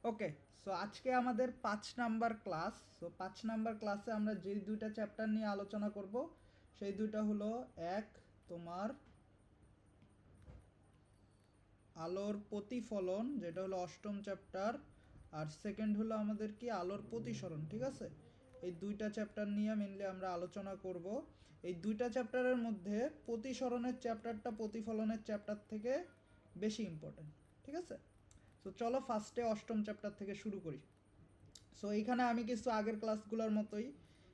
ওকে, so আজকে আমাদের 5 number class. So 5 number ক্লাসে আমরা যেই দুইটা চ্যাপ্টার নিয়ে আলোচনা করব সেই দুইটা হলো, এক তোমার আলোর প্রতিফলন, যেটা হলো অষ্টম চ্যাপ্টার, আর সেকেন্ড হলো আমাদের কি আলোর প্রতিসরণ। ঠিক আছে, এই দুইটা চ্যাপ্টার নিয়ে মেনলি আমরা আলোচনা করব। এই দুইটা চ্যাপ্টারের মধ্যে প্রতিসরণের চ্যাপ্টারটা প্রতিফলনের চ্যাপ্টার থেকে বেশি ইম্পর্টেন্ট। ঠিক আছে, সো চলো ফার্স্টে অষ্টম চ্যাপ্টার থেকে শুরু করি। সো এইখানে আমি কিছু আগের ক্লাসগুলোর মতোই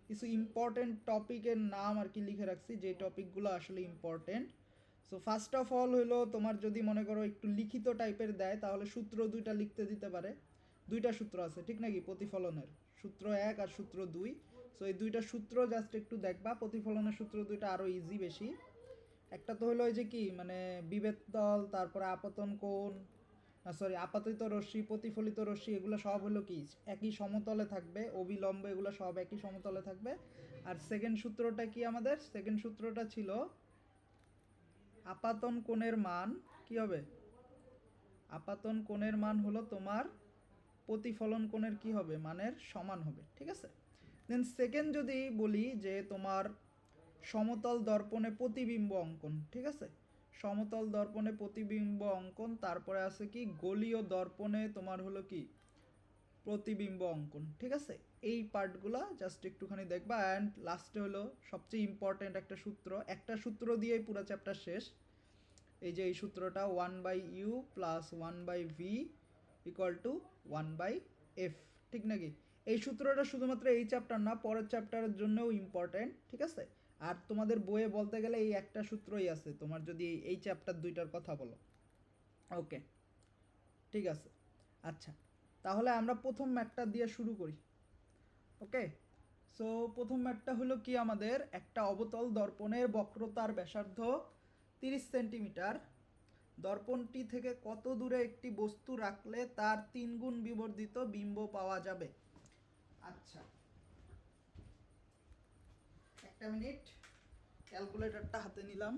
কিছু ইম্পর্টেন্ট টপিকের নাম আর কি লিখে রাখছি, যে টপিকগুলো আসলে important. So first of all হলো, তোমার যদি মনে করো একটু লিখিত টাইপের দেয় তাহলে সূত্র দুইটা লিখতে দিতে পারে। দুইটা সূত্র আছে ঠিক নাকি প্রতিফলনের, সূত্র 1 আর সূত্র 2। সো এই দুইটা সূত্র জাস্ট একটু দেখবা। প্রতিফলনের সূত্র দুইটা আরও ইজি বেশি। একটা তো হলো ওই যে কি মানে বিভেদ তল, তারপরে আপতন কোণ, সরি আপাতিত রশ্মি, প্রতিফলিত রশ্মি, এগুলো সব হলো কি একই সমতলে থাকবে, অবিলম্ব এগুলো সব একই সমতলে থাকবে। আর সেকেন্ড সূত্রটা কি আমাদের? সেকেন্ড সূত্রটা ছিল আপাতন কোণের মান কি হবে? আপাতন কোণের মান হলো তোমার প্রতিফলন কোণের কি হবে? মানের সমান হবে। ঠিক আছে, দেন সেকেন্ড যদি বলি যে তোমার সমতল দর্পণে প্রতিবিম্ব অঙ্কন। ঠিক আছে, সমতল দর্পণে প্রতিবিম্ব অঙ্কন, তারপরে আছে কি গোলীয় দর্পণে তোমার হলো কি প্রতিবিম্ব অঙ্কন। ঠিক আছে, এই পার্টগুলো জাস্ট একটুখানি দেখবা। অ্যান্ড লাস্টে হলো সবচেয়ে ইম্পর্টেন্ট একটা সূত্র, একটা সূত্র দিয়েই পুরো চ্যাপ্টার শেষ। এই যে এই সূত্রটা 1/u plus 1/v equal to 1/f। ঠিক নাকি? এই সূত্রটা শুধুমাত্র এই চ্যাপ্টার না, পরের চ্যাপ্টারের জন্যও ইম্পর্টেন্ট। ঠিক আছে, আর তোমাদের বইয়ে বলতে গেলে এই একটা সূত্রই আছে তোমার যদি এই চ্যাপ্টার দুইটার কথা বলো। ওকে, ঠিক আছে। আচ্ছা, তাহলে আমরা প্রথম ম্যাথটা দিয়ে শুরু করি। ওকে, সো প্রথম ম্যাথটা হলো কি আমাদের, একটা অবতল দর্পণের বক্রতার ব্যাসার্ধ 30 সেন্টিমিটার, দর্পণটি থেকে কত দূরে একটি বস্তু রাখলে তার 3 গুণ বিবর্ধিত বিম্ব পাওয়া যাবে। আচ্ছা, একটা মিনিট, ক্যালকুলেটরটা হাতে নিলাম।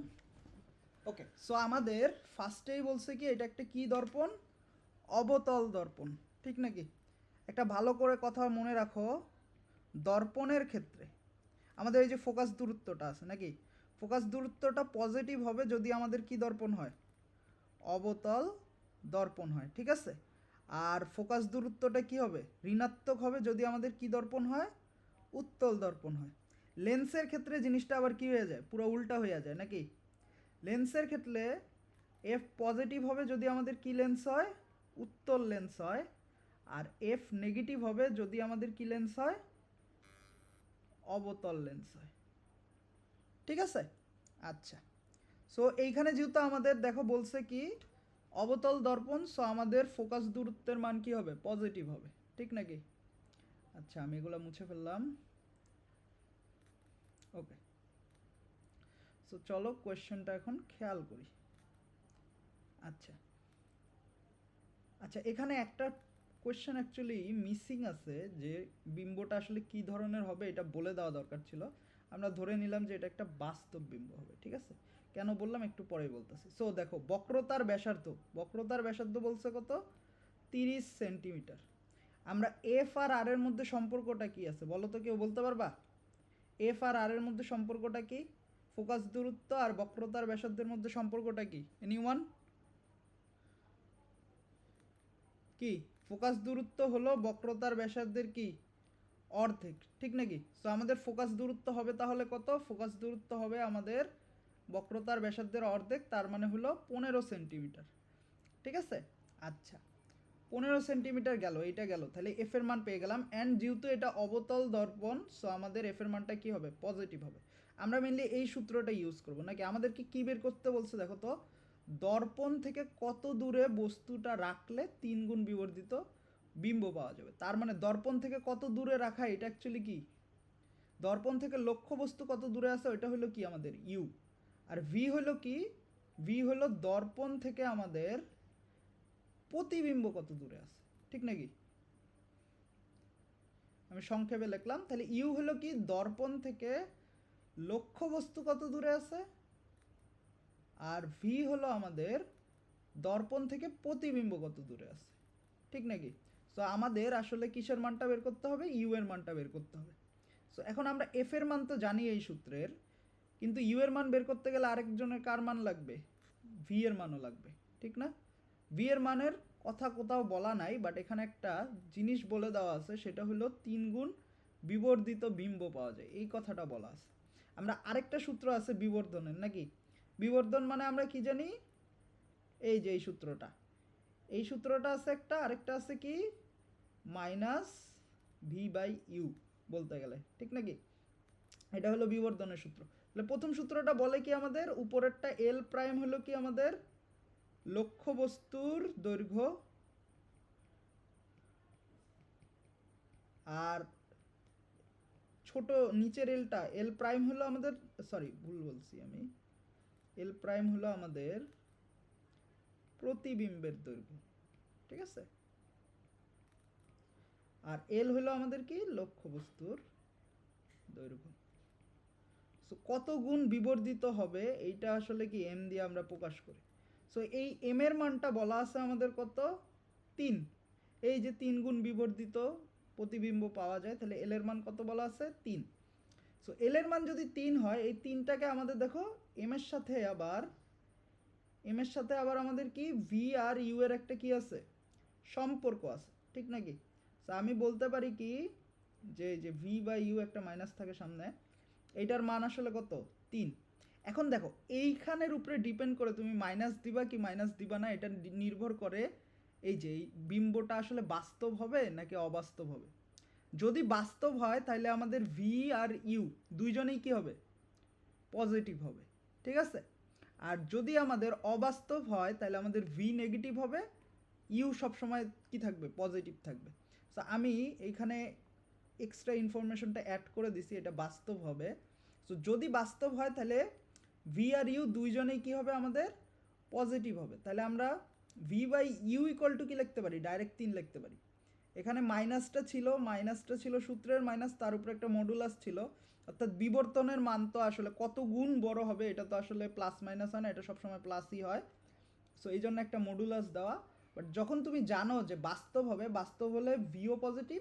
ওকে, সো আমাদের ফার্স্টেই বলছে কি এটা একটা কি দর্পণ? অবতল দর্পণ। ঠিক নাকি? একটা ভালো করে কথা মনে রাখো, দর্পণের ক্ষেত্রে আমাদের এই যে ফোকাস দূরত্বটা আছে নাকি, ফোকাস দূরত্বটা পজিটিভ হবে যদি আমাদের কি দর্পণ হয়? অবতল দর্পণ হয়। ঠিক আছে, আর ফোকাস দূরত্বটা কি হবে? ঋণাত্মক হবে যদি আমাদের কি দর্পণ হয়? উত্তল দর্পণ হয়। লেন্সের ক্ষেত্রে জিনিসটা আবার কি হয়ে যায়? পুরো উল্টা হয়ে যায় নাকি? লেন্সের ক্ষেত্রে এফ পজিটিভ হবে যদি আমাদের কি লেন্স হয়? উত্তল লেন্স হয়। আর এফ নেগেটিভ হবে যদি আমাদের কি লেন্স হয়? অবতল লেন্স হয়। ঠিক আছে, আচ্ছা। সো এইখানে যেহেতু আমাদের দেখো বলছে কি অবতল দর্পণ, সো আমাদের ফোকাস দূরত্বের মান কি হবে? পজিটিভ হবে। ঠিক নাকি? আচ্ছা, আমি এগুলো মুছে ফেললাম। ওকে, সো চলো কোয়েশ্চেনটা এখন খেয়াল করি। আচ্ছা আচ্ছা, এখানে একটা কোয়েশ্চেন অ্যাকচুয়ালি মিসিং আছে, যে বিম্বটা আসলে কি ধরনের হবে এটা বলে দেওয়া দরকার ছিল। আমরা ধরে নিলাম যে এটা একটা বাস্তব বিম্ব হবে। ঠিক আছে, কেন বললাম একটু পরেই বলতেছি। সো দেখো বক্রতার ব্যাসার্ধ, বক্রতার ব্যাসার্ধ বলছে কত? 30 সেন্টিমিটার। আমরা এফ আর আর এর মধ্যে সম্পর্কটা কি আছে বলো তো, কেউ বলতে পারবা? এফ আর আর এর মধ্যে সম্পর্কটা কি? ফোকাস দূরত্ব আর বক্রতার ব্যাসার্ধের মধ্যে সম্পর্কটা কি? এনিওয়ান? কি? ফোকাস দূরত্ব হলো বক্রতার ব্যাসার্ধের কি অর্ধেক। ঠিক নাকি? সো আমাদের ফোকাস দূরত্ব হবে তাহলে কত? ফোকাস দূরত্ব হবে আমাদের বক্রতার ব্যাসার্ধের অর্ধেক, তার মানে হলো 15 সেন্টিমিটার। ঠিক আছে, আচ্ছা 15 সেন্টিমিটার গেল, এইটা গেল, তাহলে এফ এর মান পেয়ে গেলাম। অ্যান্ড যেহেতু এটা অবতল দর্পণ, সো আমাদের এফ এর মানটা কি হবে? পজিটিভ হবে। আমরা মেনলি এই সূত্রটা ইউজ করব নাকি, আমাদেরকে কি বের করতে বলছে দেখো তো, দর্পণ থেকে কত দূরে বস্তুটা রাখলে 3 গুণ বিবর্ধিত বিম্ব পাওয়া যাবে। তার মানে দর্পণ থেকে কত দূরে রাখা, এটা অ্যাকচুয়ালি কি দর্পণ থেকে লক্ষ্য বস্তু কত দূরে আছে ওইটা হলো কি আমাদের ইউ। আর ভি হলো কি? ভি হলো দর্পণ থেকে আমাদের প্রতিবিম্ব কত দূরে আছে। ঠিক নাকি? আমি সংক্ষেপে লিখলাম, তাহলে ইউ হলো কি দর্পণ থেকে লক্ষ্য বস্তু কত দূরে আছে, আর ভি হলো আমাদের দর্পণ থেকে প্রতিবিম্ব কত দূরে আছে। ঠিক নাকি? সো আমাদের আসলে কিসের মানটা বের করতে হবে, ইউ এর মানটা বের করতে হবে। সো এখন আমরা এফ এর মান তো জানি এই সূত্রের, কিন্তু ইউ এর মান বের করতে গেলে আরেকজনের কার মান লাগবে, ভি এর মানও লাগবে, ঠিক না? ভি এর মানের কথা কোথাও বলা নাই, বাট এখানে একটা জিনিস বলে দেওয়া আছে, সেটা হলো 3 গুণ বিবর্ধিত বিম্ব পাওয়া যায়, এই কথাটা বলা আছে। আমরা আরেকটা সূত্র আছে বিবর্ধনের, নাকি? বিবর্ধন মানে আমরা কি জানি, এই যে এই সূত্রটা, এই সূত্রটা আছে একটা, আরেকটা আছে কি মাইনাস ভি বাই ইউ বলতে গেলে, ঠিক নাকি? এটা হলো বিবর্ধনের সূত্র। তাহলে প্রথম সূত্রটা বলে কি আমাদের, উপরেরটা এল প্রাইম হলো কি আমাদের লক্ষ্যবস্তুর দৈর্ঘ্য, আর ছোট নিচের এলটা এল প্রাইম হলো আমাদের, সরি ভুল বলছি আমি, এল প্রাইম হলো আমাদের প্রতিবিম্বের দৈর্ঘ্য, ঠিক আছে? আর এল হলো আমাদের কি লক্ষ্যবস্তুর দৈর্ঘ্য। সো কত গুণ বিবর্ধিত হবে এইটা আসলে কি এম দিয়ে আমরা প্রকাশ করি। সো এই এম এর মানটা বলা আছে আমাদের কত, 3। এই যে 3 গুণ বিবর্ধিত প্রতিবিম্ব পাওয়া যায়, তাহলে এল এর মান কত বলা আছে, 3। সো এল এর মান যদি 3 হয়, এই 3টাকে আমাদের দেখো এম এর সাথে আবার আমাদের কি ভি আর ইউ এর একটা কি আছে, সম্পর্ক আছে, ঠিক নাকি? সো আমি বলতে পারি কি যে ভি বা ইউ একটা মাইনাস থাকে সামনে, এইটার মান আসলে কত, 3। এখন দেখো এইখানের উপরে ডিপেন্ড করে তুমি মাইনাস দিবা কি মাইনাস দিবা না, এটা নির্ভর করে এই যে এই বিম্বটা আসলে বাস্তব হবে নাকি অবাস্তব হবে। যদি বাস্তব হয় তাহলে আমাদের ভি আর ইউ দুইজনেই কি হবে, পজিটিভ হবে, ঠিক আছে? আর যদি আমাদের অবাস্তব হয় তাহলে আমাদের ভি নেগেটিভ হবে, ইউ সবসময় কি থাকবে, পজিটিভ থাকবে। সো আমি এইখানে এক্সট্রা ইনফরমেশনটা অ্যাড করে দিছি, এটা বাস্তব হবে। সো যদি বাস্তব হয় তাহলে ভি আর ইউ দুইজনেই কি হবে আমাদের, পজিটিভ হবে। তাহলে আমরা V by U equal to কি লিখতে পারি, ডাইরেক্ট 3 লিখতে পারি। এখানে মাইনাসটা ছিল সূত্রের মাইনাস, তার উপরে একটা মডুলাস ছিল, অর্থাৎ বিবর্তনের মান তো আসলে কত গুণ বড় হবে এটা তো আসলে প্লাস মাইনাস হয় না, এটা সবসময় প্লাসই হয়। সো এই জন্য একটা মডুলাস দেওয়া। বাট যখন তুমি জানো যে বাস্তব হবে, বাস্তব হলে ভিও পজিটিভ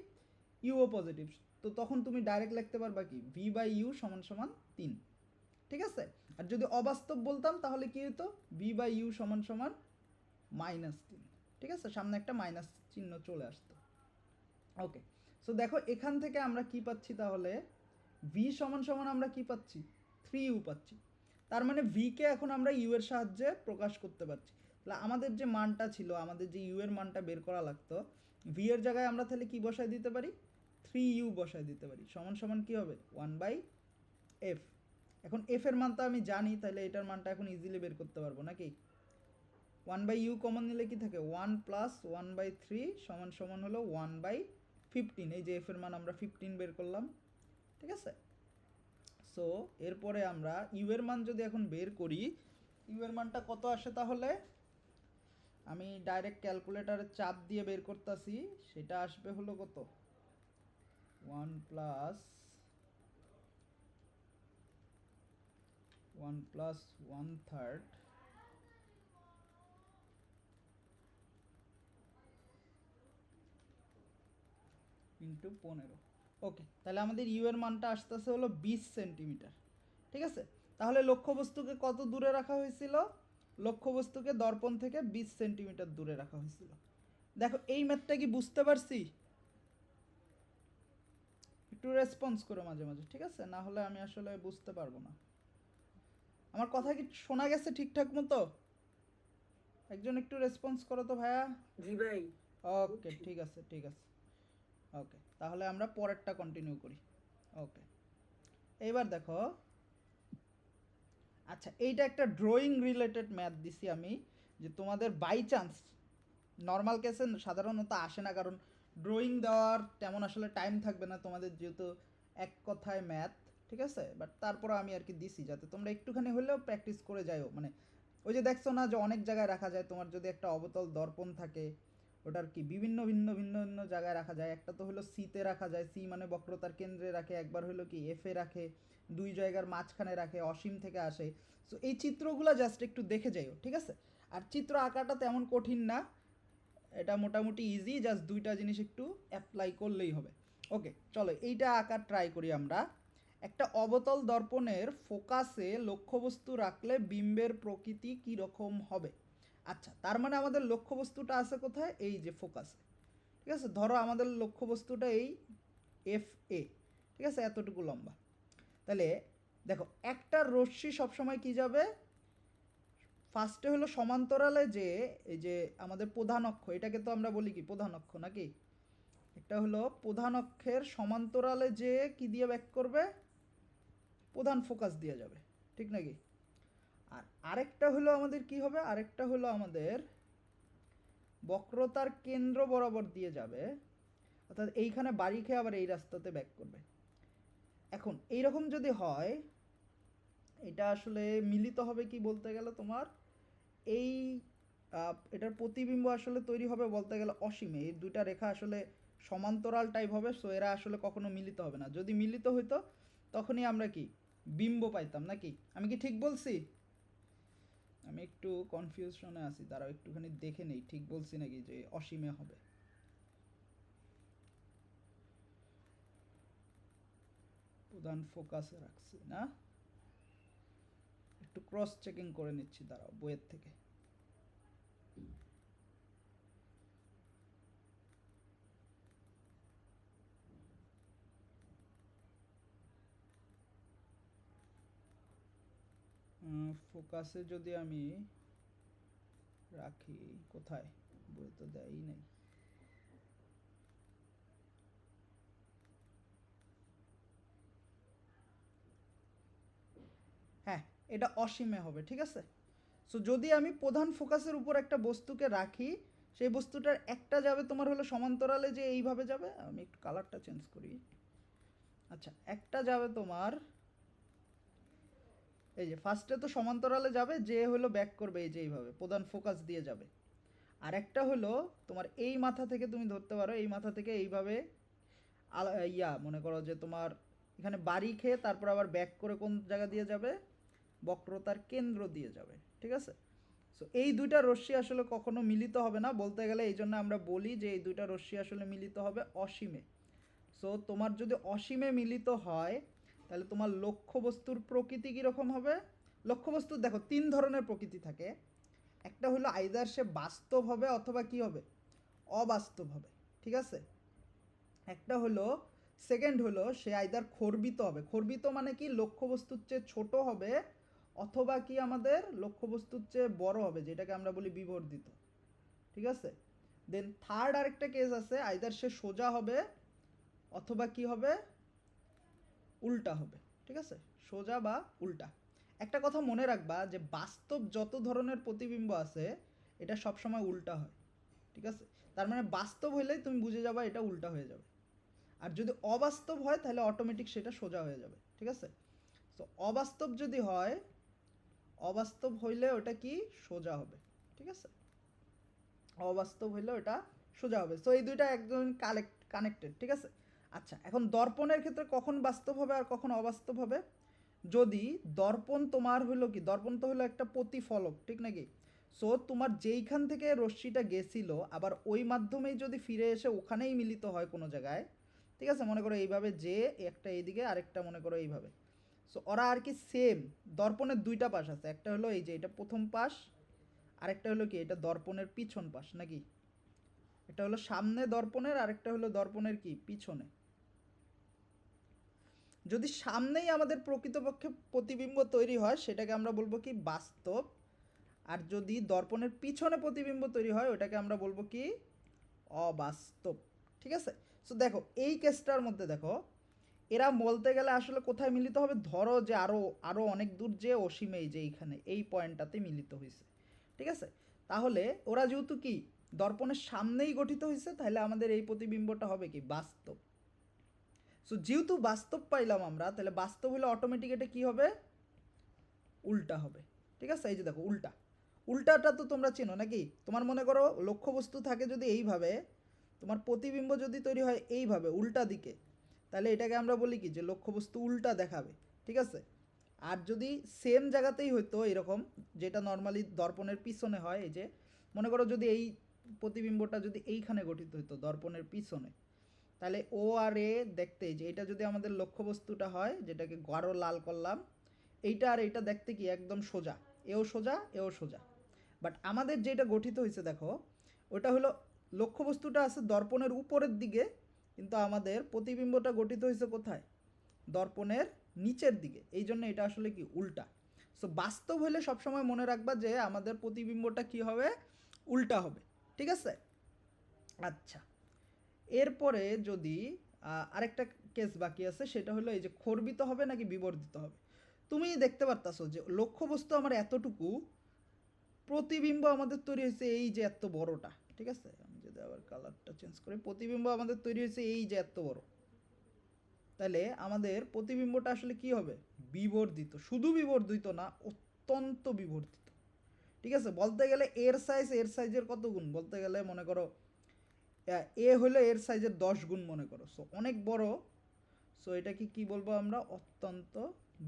ইউও পজিটিভ, তো তখন তুমি ডাইরেক্ট লিখতে পারবা কি ভি বাই ইউ সমান সমান 3, ঠিক আছে? আর যদি অবাস্তব বলতাম তাহলে কি হতো, ভি বাই ইউ সমান সমান -3, ঠিক আছে? সামনে একটা মাইনাস চিহ্ন চলে আসতো। ওকে, সো দেখো এখান থেকে আমরা কি পাচ্ছি, তাহলে ভি সমান সমান আমরা কি পাচ্ছি, 3u পাচ্ছি। তার মানে ভি কে এখন আমরা ইউ এর সাহায্যে প্রকাশ করতে পারছি। তাহলে আমাদের যে মানটা ছিল, আমাদের যে ইউ এর মানটা বের করা লাগতো, ভি এর জায়গায় আমরা তাহলে কি বসায় দিতে পারি, 3u বসায় দিতে পারি, সমান সমান কি হবে 1/f। এখন এফ এর মান তো আমি জানি, তাহলে এটার মানটা এখন ইজিলি বের করতে পারবো নাকি। 1/u কমন নিলে কি থাকে, 1 প্লাস 1/3 সমান সমান হলো 1/15। এই যে এফ এর মান আমরা 15 বের করলাম, ঠিক আছে? সো এরপরে আমরা ইউ এর মান যদি এখন বের করি, ইউ এর মানটা কত আসে, তাহলে আমি ডাইরেক্ট ক্যালকুলেটারে চাপ দিয়ে বের করতেছি, সেটা আসবে হলো কত, 1 প্লাস 1/3 ইন্টু 15। ওকে, তাহলে আমাদের ইউ এর মানটা আসতেছে হলো 20 সেন্টিমিটার, ঠিক আছে? তাহলে লক্ষ্যবস্তুকে কত দূরে রাখা হয়েছিল, লক্ষ্যবস্তুকে দর্পণ থেকে 20 সেন্টিমিটার দূরে রাখা হয়েছিল। দেখো এই ম্যাথটা কি বুঝতে পারছি, একটু রেসপন্স করো মাঝে মাঝে, ঠিক আছে? না হলে আমি আসলে বুঝতে পারবো না। আমার কথা কি শোনা গেছে ঠিকঠাক মতো? একজন একটু রেসপন্স করো তো ভাইয়া। জি ভাই। ওকে, ঠিক আছে ঠিক আছে। ওকে, তাহলে আমরা পরেরটা কন্টিনিউ করি। ওকে, এইবার দেখো, আচ্ছা এইটা একটা ড্রয়িং রিলেটেড ম্যাথ দিছি আমি, যে তোমাদের বাই চান্স নর্মাল কেসে সাধারণত আসে না, কারণ ড্রয়িং দেওয়ার তেমন আসলে টাইম থাকবে না তোমাদের, যেহেতু এক কথায় ম্যাথ, ঠিক আছে? বাট তারপরে আমি আর কি দিছি যাতে তোমরা একটুখানি হলেও প্র্যাকটিস করে যাও। মানে ওই যে দেখছো না যে অনেক জায়গায় রাখা যায়, তোমার যদি একটা অবতল দর্পণ থাকে, ওটার কি বিভিন্ন ভিন্ন ভিন্ন ভিন্ন জায়গায় রাখা যায়। একটা তো হলো সিতে রাখা যায়, সি মানে বক্রতার কেন্দ্রে রাখে, একবার হলো কি এফে রাখে, দুই জায়গার মাঝখানে রাখে, অসীম থেকে আসে। সো এই চিত্রগুলো জাস্ট একটু দেখে যাইও, ঠিক আছে? আর চিত্র আঁকাটা তেমন কঠিন না, এটা মোটামুটি ইজি, জাস্ট দুইটা জিনিস একটু অ্যাপ্লাই করলেই হবে। ওকে, চলো এইটা আঁকার ট্রাই করি আমরা। একটা অবতল দর্পণের ফোকাসে লক্ষ্যবস্তু রাখলে বিম্বের প্রকৃতি কী রকম হবে। আচ্ছা, তার মানে আমাদের লক্ষ্যবস্তুটা আছে কোথায়? এই যে ফোকাসে। ঠিক আছে, ধরো আমাদের লক্ষ্যবস্তুটা এই এফ এ, ঠিক আছে, এতটুকু লম্বা। তাহলে দেখো, একটা রশ্মি সবসময় কি যাবে, ফার্স্টে হলো সমান্তরালে, যে এই যে আমাদের প্রধান অক্ষ, এটাকে তো আমরা বলি কি প্রধান অক্ষ নাকি, একটা হলো প্রধান অক্ষের সমান্তরালে যে কি দিয়ে ব্যাক করবে, প্রধান ফোকাস দিয়ে যাবে, ঠিক নাকি। আর আরেকটা হলো আমাদের কি হবে, আরেকটা হলো আমাদের বক্রতার কেন্দ্র বরাবর দিয়ে যাবে, অর্থাৎ এইখানে বাড়ি খেয়ে আবার এই রাস্তাতে ব্যাক করবে। এখন এইরকম যদি হয়, এটা আসলে মিলিত হবে কি বলতে গেলে তোমার এই এটার প্রতিবিম্ব আসলে তৈরি হবে বলতে গেলে অসীমে, এই দুইটা রেখা আসলে সমান্তরাল টাইপ হবে, সো এরা আসলে কখনো মিলিত হবে না। যদি মিলিত হইতো তখনই আমরা কি বিম্ব পাইতাম নাকি। আমি কি ঠিক বলছি? আমি একটু কনফিউশনে আছি, দাঁড়াও একটুখানি দেখে নেই ঠিক বলছি নাকি যে অসীমে হবে। প্রধান ফোকাসে রাখছি না, একটু ক্রস চেকিং করে নিচ্ছি, দাঁড়াও বইয়ের থেকে। ফোকাসে যদি আমি রাখি, কোথায়, বই তো দেয়ই নাই। হ্যাঁ, এটা অসীমে হবে, ঠিক আছে। সো যদি আমি প্রধান ফোকাসের উপর একটা বস্তুকে রাখি, সেই বস্তুটার একটা যাবে তোমার হলো সমান্তরালে, যে এইভাবে যাবে, আমি একটু কালারটা চেঞ্জ করি। আচ্ছা, একটা যাবে তোমার এই যে ফার্স্টে তো সমান্তরালে যাবে, যে হলো ব্যাক করবে এই যে এইভাবে প্রধান ফোকাস দিয়ে যাবে। আর একটা হলো তোমার এই মাথা থেকে, তুমি ধরতে পারো এই মাথা থেকে এইভাবে মনে করো যে তোমার এখানে বাড়ি খেয়ে তারপর আবার ব্যাক করে কোন জায়গা দিয়ে যাবে, বক্রতার কেন্দ্র দিয়ে যাবে, ঠিক আছে। সো এই দুইটা রশ্মি আসলে কখনো মিলিত হবে না বলতে গেলে, এই জন্য আমরা বলি যে এই দুইটা রশ্মি আসলে মিলিত হবে অসীমে। সো তোমার যদি অসীমে মিলিত হয়, তাহলে তোমার লক্ষ্যবস্তুর প্রকৃতি কীরকম হবে। লক্ষ্যবস্তুর দেখো তিন ধরনের প্রকৃতি থাকে, একটা হলো আইদার সে বাস্তব হবে অথবা কি হবে, অবাস্তব হবে, ঠিক আছে। একটা হলো সেকেন্ড হলো সে আইদার খর্বিত হবে, খর্বিত মানে কি লক্ষ্যবস্তুর চেয়ে ছোট হবে, অথবা কি আমাদের লক্ষ্যবস্তুর চেয়ে বড় হবে, যেটাকে আমরা বলি বিবর্ধিত, ঠিক আছে। দেন থার্ড আরেকটা কেস আছে, আইদার সে সোজা হবে অথবা কি হবে, উল্টা হবে, ঠিক আছে, সোজা বা উল্টা। একটা কথা মনে রাখবা যে বাস্তব যত ধরনের প্রতিবিম্ব আছে, এটা সবসময় উল্টা হয়, ঠিক আছে। তার মানে বাস্তব হইলেই তুমি বুঝে যাবা এটা উল্টা হয়ে যাবে, আর যদি অবাস্তব হয় তাহলে অটোমেটিক সেটা সোজা হয়ে যাবে, ঠিক আছে। তো অবাস্তব যদি হয়, অবাস্তব হইলে ওটা কি সোজা হবে, ঠিক আছে, অবাস্তব হইলে ওটা সোজা হবে। সো এই দুইটা একদম কানেক্টেড, ঠিক আছে। আচ্ছা, এখন দর্পণের ক্ষেত্রে কখন বাস্তব হবে আর কখন অবাস্তব হবে, যদি দর্পণ তোমার হলো কি, দর্পণ তো হলো একটা প্রতিফলক, ঠিক নাকি। সো তোমার যেইখান থেকে রশ্মিটা গেছিল আবার ওই মাধ্যমেই যদি ফিরে এসে ওখানেই মিলিত হয় কোনো জায়গায়, ঠিক আছে, মনে করো এইভাবে, যে একটা এইদিকে আরেকটা মনে করো এইভাবে। সো ওরা আর কি সেম, দর্পণের দুইটা পাশ আছে, একটা হলো এই যে এটা প্রথম পাশ, আরেকটা হলো কি এটা দর্পণের পিছন পাশ নাকি, এটা হলো সামনে দর্পণের, আরেকটা হলো দর্পণের কি পিছনে। যদি সামনেই আমাদের প্রকৃতপক্ষে প্রতিবিম্ব তৈরি হয় সেটাকে আমরা বলবো কি বাস্তব, আর যদি দর্পণের পিছনে প্রতিবিম্ব তৈরি হয় ওটাকে আমরা বলবো কি অবাস্তব, ঠিক আছে। সো দেখো এই কেসটার মধ্যে দেখো, এরা বলতে গেলে আসলে কোথায় মিলিত হবে, ধরো যে আরও আরও অনেক দূর যে অসীমেই, যে এইখানে এই পয়েন্টটাতে মিলিত হয়েছে, ঠিক আছে। তাহলে ওরা যেহেতু কি দর্পণের সামনেই গঠিত হয়েছে, তাহলে আমাদের এই প্রতিবিম্বটা হবে কি বাস্তব। সো যেহেতু বাস্তব পাইলাম আমরা, তাহলে বাস্তব হলে অটোমেটিক এটা কী হবে, উল্টা হবে, ঠিক আছে। এই যে দেখো উল্টা, উল্টাটা তো তোমরা চেনো নাকি, তোমার মনে করো লক্ষ্যবস্তু থাকে যদি এইভাবে, তোমার প্রতিবিম্ব যদি তৈরি হয় এইভাবে উল্টা দিকে, তাহলে এটাকে আমরা বলি কি যে লক্ষ্যবস্তু উল্টা দেখাবে, ঠিক আছে। আর যদি সেম জায়গাতেই হইতো এরকম, যেটা নর্মালি দর্পণের পিছনে হয়, এই যে মনে করো যদি এই প্রতিবিম্বটা যদি এইখানে গঠিত হতো দর্পণের পিছনে, তাহলে ও আর এ দেখতে, যে এটা যদি আমাদের লক্ষ্যবস্তুটা হয়, যেটাকে গাঢ় লাল করলাম, এইটা আর এইটা দেখতে কি একদম সোজা, এও সোজা এও সোজা। বাট আমাদের যেটা গঠিত হয়েছে দেখো, ওটা হলো লক্ষ্যবস্তুটা আছে দর্পণের উপরের দিকে, কিন্তু আমাদের প্রতিবিম্বটা গঠিত হয়েছে কোথায়, দর্পণের নিচের দিকে। এই জন্য এটা আসলে কি উল্টা। সো বাস্তব হলে সবসময় মনে রাখবা যে আমাদের প্রতিবিম্বটা কি হবে, উল্টা হবে। ঠিক আছে? আচ্ছা, এরপরে যদি আরেকটা কেস বাকি আছে, সেটা হলো এই যে খর্বিত হবে নাকি বিবর্ধিত হবে। তুমি দেখতে পারতাছো যে লক্ষ্যবস্তু আমার এতটুকু, প্রতিবিম্ব আমাদের তৈরি হয়েছে এই যে এত বড়টা। ঠিক আছে, আমি যদি আবার কালারটা চেঞ্জ করি, প্রতিবিম্ব আমাদের তৈরি হয়েছে এই যে এত বড়, তাহলে আমাদের প্রতিবিম্বটা আসলে কি হবে, বিবর্ধিত। শুধু বিবর্ধিত না, অত্যন্ত বিবর্ধিত। ঠিক আছে, বলতে গেলে এর সাইজের কত গুণ, বলতে গেলে মনে করো এ হলো এর সাইজের 10 গুণ মনে করো। সো অনেক বড়। সো এটাকে কি বলবো আমরা, অত্যন্ত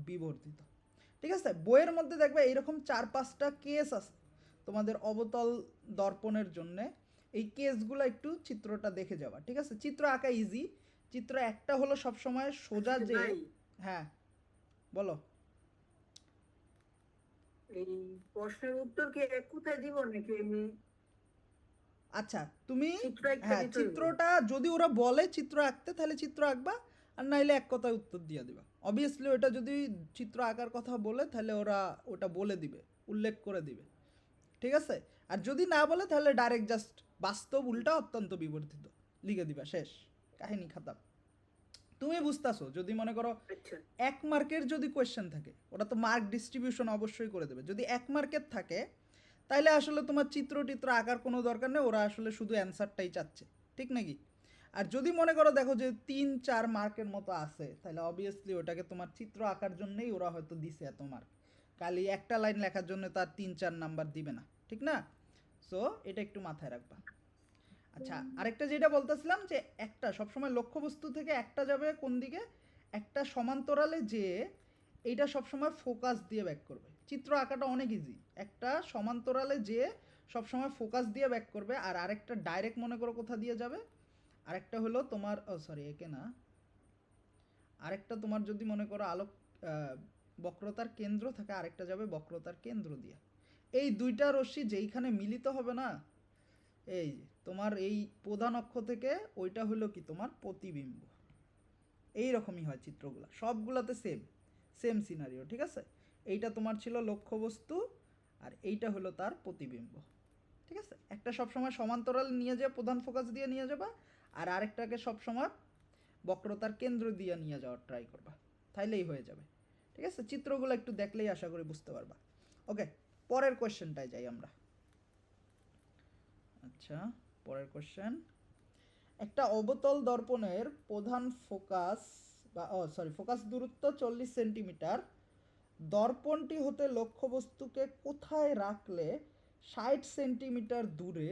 বিবর্ধিত। ঠিক আছে, বইয়ের মধ্যে দেখবে এইরকম 4-5টা কেস আছে তোমাদের অবতল দর্পণের জন্যে। এই কেসগুলো একটু চিত্রটা দেখে যাবা। ঠিক আছে, চিত্র আঁকা ইজি। চিত্র একটা হলো সবসময় সোজা যে, হ্যাঁ বলো। এই প্রশ্নের উত্তর কি কোথায় দিব নাকি এমনি আচ্ছা তুমি, চিত্র একটা হ্যাঁ দিতে হইব? চিত্রটা যদি ওরা বলে চিত্র আঁকতে, তাহলে চিত্র আঁকবা, আর নাইলে এক কথায় উত্তর দিয়ে দিবা। অবভিয়াসলি ওটা যদি চিত্র আঁকার কথা বলে, তাহলে ওরা ওটা বলে দিবে, উল্লেখ করে দিবে। ঠিক আছে, আর যদি না বলে তাহলে ডাইরেক্ট জাস্ট বাস্তব উল্টা অত্যন্ত বিবর্ধিত লিখে দিবা, শেষ কাহিনী খাতাম। তুমি বুঝতেছো, যদি মনে করো আচ্ছা, 1 মার্কের যদি কোয়েশ্চেন থাকে, ওরা তো মার্ক ডিস্ট্রিবিউশন অবশ্যই করে দেবে। যদি 1 মার্কের থাকে, তাইলে আসলে তোমার চিত্র আঁকার কোনো দরকার নেই, ওরা আসলে শুধু অ্যান্সারটাই চাচ্ছে। ঠিক নাকি? আর যদি মনে করো দেখো যে 3-4 মার্কের মতো আছে, তাহলে অবভিয়াসলি ওটাকে তোমার চিত্র আঁকার জন্যই ওরা হয়তো দিছে এত মার্ক। খালি একটা লাইন লেখার জন্য তার 3-4 নাম্বার দিবে না। ঠিক না? সো এটা একটু মাথায় রাখবা। আচ্ছা, আরেকটা যেটা বলতেছিলাম, যে একটা সবসময় লক্ষ্যবস্তু থেকে একটা যাবে কোন দিকে, একটা সমান্তরালে, যে এইটা সবসময় ফোকাস দিয়ে ব্যাক করবে। চিত্র আঁকাটা অনেক ইজি। একটা সমান্তরালে যে সবসময় ফোকাস দিয়ে ব্যাক করবে, আর আরেকটা ডাইরেক্ট মনে করো কোথা দিয়ে যাবে, আরেকটা হলো তোমার, ও সরি একে না, আরেকটা তোমার যদি মনে করো আলোক বক্রতার কেন্দ্র থাকে, আরেকটা যাবে বক্রতার কেন্দ্র দিয়ে। এই দুইটা রশ্মি যেইখানে মিলিত হবে না, এই যে তোমার এই প্রধান অক্ষ থেকে ওইটা হলো কি তোমার প্রতিবিম্ব। এই রকমই হয় চিত্রগুলো, সবগুলোতে সেম সেম সিনারিও। ঠিক আছে, এইটা তোমার ছিল লক্ষ্যবস্তু, আর এইটা হলো তার প্রতিবিম্ব। ঠিক আছে, একটা সবসময় সমান্তরাল নিয়ে যাবে, প্রধান ফোকাস দিয়ে নিয়ে যাবা, আর আরেকটাকে সবসময় বক্রতার কেন্দ্র দিয়ে নিয়ে যাওয়ার ট্রাই করবা, তাইলেই হয়ে যাবে। ঠিক আছে, চিত্রগুলো একটু দেখলেই আশা করি বুঝতে পারবা। ওকে, পরের কোয়েশ্চেনটায় যাই আমরা। আচ্ছা, পরের কোয়েশ্চেন, একটা অবতল দর্পণের প্রধান ফোকাস বা ফোকাস দূরত্ব 40 সেন্টিমিটার, দর্পণটি হতে লক্ষ্যবস্তুকে কোথায় রাখলে 60 সেন্টিমিটার দূরে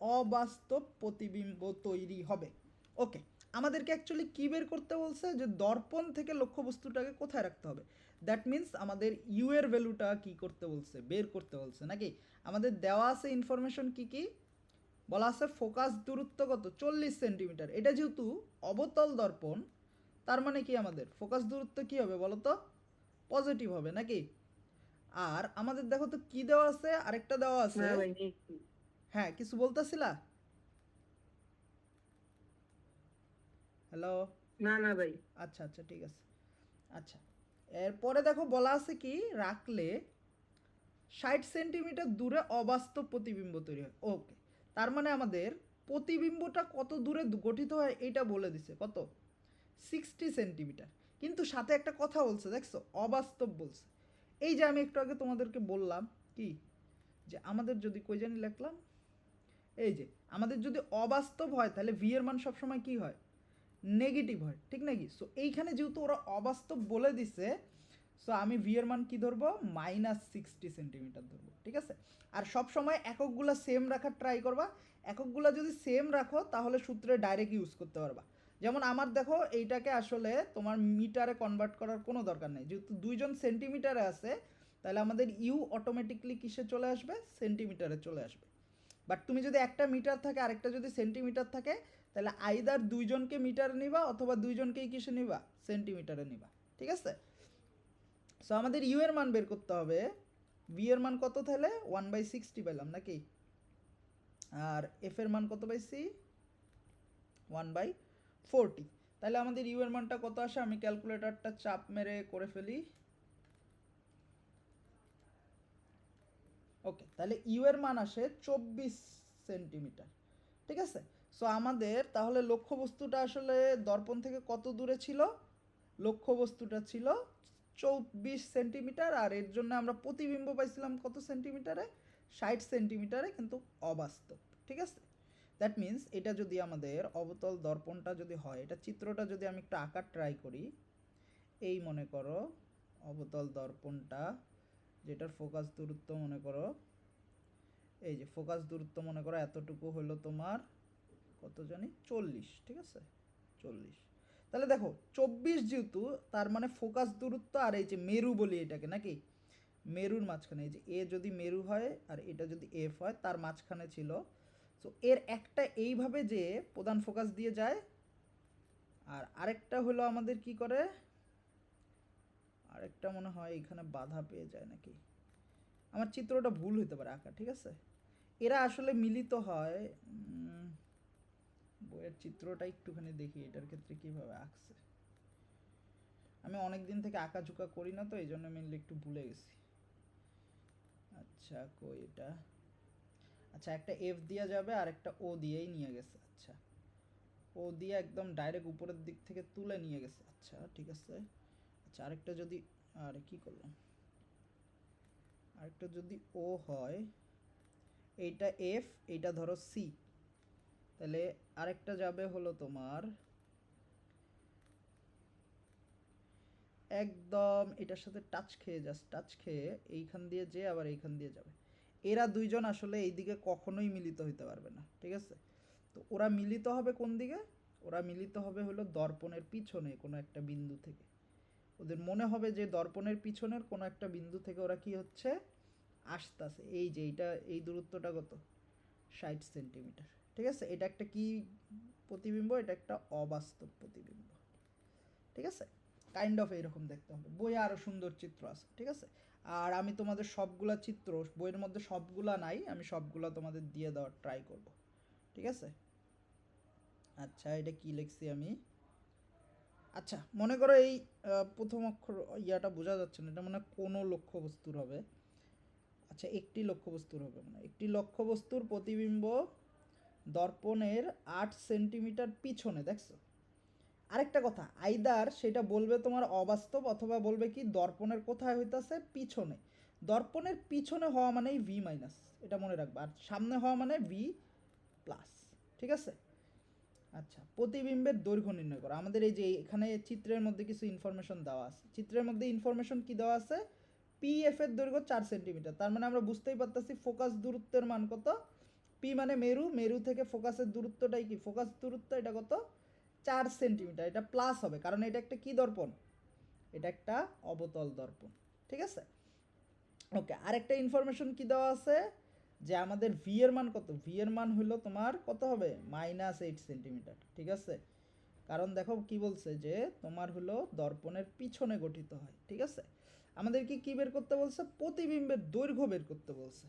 অবাস্তব প্রতিবিম্ব তৈরি হবে। ওকে, আমাদেরকে অ্যাকচুয়ালি কী বের করতে বলছে, যে দর্পণ থেকে লক্ষ্যবস্তুটাকে কোথায় রাখতে হবে। দ্যাট মিন্স আমাদের ইউ এর ভ্যালুটা কী করতে বলছে, বের করতে বলছে নাকি। আমাদের দেওয়া আছে ইনফরমেশন কি কি, বলা আছে ফোকাস দূরত্ব কত, 40 সেন্টিমিটার। এটা যেহেতু অবতল দর্পণ, তার মানে কি আমাদের ফোকাস দূরত্ব কি হবে বলো তো, পজিটিভ হবে নাকি। আর আমাদের দেখো তো কি দেওয়া আছে, আরেকটা দেওয়া আছে। না ভাই হ্যাঁ, কিছু বলতেছিলা? হ্যালো? না না ভাই, আচ্ছা আচ্ছা, ঠিক আছে। আচ্ছা, এরপরে দেখো বলা আছে কি, রাখলে 60 সেন্টিমিটার দূরে অবাস্তব প্রতিবিম্ব তৈরি হয়। ওকে, তার মানে আমাদের প্রতিবিম্বটা কত দূরে গঠিত হয় এইটা বলে দিছে, কত, 60 সেন্টিমিটার। কিন্তু সাথে একটা কথা বলছে দেখছো, অবাস্তব বলছে। এই যে আমি একটু আগে তোমাদেরকে বললাম কি, যে আমাদের যদি কই জানি লিখলাম, এই যে আমাদের যদি অবাস্তব হয়, তাহলে ভি এর মান সবসময় কি হয়, নেগেটিভ হয়। ঠিক নাকি? সো এইখানে যেহেতু ওরা অবাস্তব বলে দিছে, সো আমি ভি এর মান কি ধরবো, -60 সেন্টিমিটার ধরবো। ঠিক আছে, আর সব সময় এককগুলো সেম রাখার ট্রাই করবা। এককগুলো যদি সেম রাখো, তাহলে সূত্রে ডাইরেক্ট ইউজ করতে পারবা। যেমন আমার দেখো, এইটাকে আসলে তোমার মিটারে কনভার্ট করার কোনো দরকার নেই, যেহেতু দুইজন সেন্টিমিটারে আছে, তাহলে আমাদের ইউ অটোমেটিকলি কিসে চলে আসবে, সেন্টিমিটারে চলে আসবে। বাট তুমি যদি একটা মিটার থাকে আরেকটা যদি সেন্টিমিটার থাকে তাহলে আইদার দুইজনকে মিটার নিবা অথবা দুইজনকেই কিসে নিবা, সেন্টিমিটারে নিবা। ঠিক আছে, সো আমাদের ইউ এর মান বের করতে হবে। ভি এর মান কত তাহলে 1/60 পেলাম নাকি, আর এফ এর মান কত পাইছি 1/40। তাহলে আমাদের ইউ এর মানটা কত আসে, আমি ক্যালকুলেটরটা চাপ মেরে করে ফেলি। ওকে, তাহলে ইউ এর মান আসে 24 সেন্টিমিটার। ঠিক আছে, সো আমাদের তাহলে লক্ষ্যবস্তুটা আসলে দর্পণ থেকে কত দূরে ছিল, লক্ষ্যবস্তুটা ছিল 24 সেন্টিমিটার, আর এর জন্য আমরা প্রতিবিম্ব পাইছিলাম কত সেন্টিমিটারে, 60 সেন্টিমিটারে, কিন্তু অবাস্তব। ঠিক আছে, দ্যাট মিন্স এটা যদি আমাদের অবতল দর্পণটা যদি হয়, এটা চিত্রটা যদি আমি একটু আঁকার ট্রাই করি, এই মনে করো অবতল দর্পণটা, যেটার ফোকাস দূরত্ব মনে করো, এই যে ফোকাস দূরত্ব মনে করো এতটুকু হলো তোমার কত জানি 40। ঠিক আছে, 40। তাহলে দেখো 24 যেহেতু, তার মানে ফোকাস দূরত্ব আর এই যে মেরু বলি এটাকে নাকি, মেরুর মাঝখানে, এই যে এ যদি মেরু হয় আর এটা যদি এফ হয়, তার মাঝখানে ছিল। সো এর একটা এইভাবে যে প্রধান ফোকাস দিয়ে যায়, আর আরেকটা হলো আমাদের কি করে, আরেকটা মনে হয় এখানে বাধা পেয়ে যায় নাকি, আমার চিত্রটা ভুল হতে পারে আঁকা। ঠিক আছে, এরা আসলে মিলিত হয়। বইয়ের চিত্রটা একটুখানি দেখি এটার ক্ষেত্রে কিভাবে আঁকছে, আমি অনেক দিন থেকে আঁকাঝুঁকা করি না তো এই জন্য মেনলি একটু ভুলে গেছি। আচ্ছা কই এটা, আচ্ছা একটা এফ দেওয়া যাবে আর একটা ও দিয়েই নিয়ে গেছে। আচ্ছা ও দিয়ে একদম ডাইরেক্ট উপরের দিক থেকে তুলে নিয়ে গেছে। আচ্ছা ঠিক আছে, আচ্ছা আরেকটা যদি, আরে কি করলাম, আরেকটা যদি ও হয়, এইটা এফ, এইটা ধরো সি, তাহলে আরেকটা যাবে হলো তোমার একদম এটার সাথে টাচ খেয়ে, জাস্ট টাচ খেয়ে এইখান দিয়ে যে আবার এইখান দিয়ে যাবে। এরা দুইজন আসলে এইদিকে কখনোই মিলিত হইতে পারবে না। ঠিক আছে, তো ওরা মিলিত হবে কোন দিকে, ওরা মিলিত হবে হলো দর্পণের পিছনে কোনো একটা বিন্দু থেকে। ওদের মনে হবে যে দর্পণের পিছনের কোনো একটা বিন্দু থেকে ওরা কি হচ্ছে, আসতেছে। এই যে এইটা, এই দূরত্বটা কত, 60 সেন্টিমিটার। ঠিক আছে, এটা একটা কি প্রতিবিম্ব, এটা একটা অবাস্তব প্রতিবিম্ব। ঠিক আছে, কাইন্ড অফ এইরকম দেখতে হবে। বইয়ে আরও সুন্দর চিত্র আছে। ঠিক আছে, আর আমি তোমাদের সবগুলা চিত্র বইয়ের মধ্যে সবগুলা নাই, আমি সবগুলা তোমাদের দিয়ে দেওয়ার ট্রাই করব। ঠিক আছে, আচ্ছা এটা কি লিখছি আমি, আচ্ছা মনে করো এই প্রথম অক্ষর ইয়াটা বোঝা যাচ্ছে না, এটা মানে কোনো লক্ষ্যবস্তুর হবে। আচ্ছা একটি লক্ষ্যবস্তুর হবে, মানে একটি লক্ষ্যবস্তুর প্রতিবিম্ব দর্পণের 8 সেন্টিমিটার পিছনে, দেখছো। আরেকটা কথা, আইদার সেটা বলবে তোমার অবাস্তব অথবা বলবে কি দর্পণের কোথায় হইতাছে, পিছনে। দর্পণের পিছনে হওয়া মানেই ভি মাইনাস, এটা মনে রাখবা, আর সামনে হওয়া মানে ভি প্লাস। ঠিক আছে, আচ্ছা প্রতিবিম্বের দৈর্ঘ্য নির্ণয় করো। আমাদের এই যে এখানে চিত্রের মধ্যে কিছু ইনফরমেশন দেওয়া আছে, চিত্রের মধ্যে ইনফরমেশন কি দেওয়া আছে, পি এফ এর দৈর্ঘ্য 4 সেন্টিমিটার, তার মানে আমরা বুঝতেই পারতেছি ফোকাস দূরত্বের মান কত, পি মানে মেরু, মেরু থেকে ফোকাসের দূরত্বটাই কি, ফোকাস দূরত্ব, এটা কত 4 সেন্টিমিটার। এটা প্লাস হবে কারণ এটা একটা কি দর্পণ, এটা একটা অবতল দর্পণ। ঠিক আছে, ওকে আরেকটা ইনফরমেশন কি দেওয়া আছে, যে আমাদের ভি এর মান কত, ভি এর মান হলো তোমার কত হবে -8 সেন্টিমিটার। ঠিক আছে, কারণ দেখো কি বলছে যে তোমার হলো দর্পণের পিছনে গঠিত হয়। ঠিক আছে, আমাদের কি বের করতে বলছে, প্রতিবিম্বের দৈর্ঘ্য বের করতে বলছে।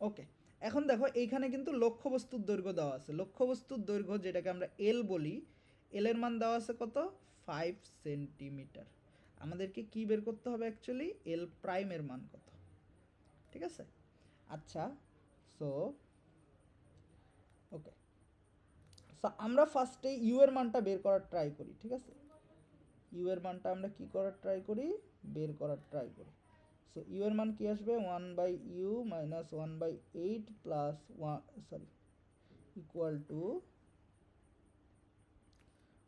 ওকে, এখন দেখো এইখানে কিন্তু লক্ষ্যবস্তুর দৈর্ঘ্য দেওয়া আছে, লক্ষ্যবস্তুর দৈর্ঘ্য যেটাকে আমরা এল বলি, এল এর মান দেওয়া আছে কত 5 সেন্টিমিটার। আমাদেরকে কি বের করতে হবে অ্যাকচুয়ালি, এল প্রাইমের মান কত। ঠিক আছে, আচ্ছা সো ওকে, সো আমরা ফার্স্টে ইউ এর মানটা বের করার ট্রাই করি। ঠিক আছে, ইউ এর মানটা আমরা কি করার ট্রাই করি, বের করার ট্রাই করি। সো ইউ এর মান কি আসবে, 1/u minus 1/8 plus 1 equal to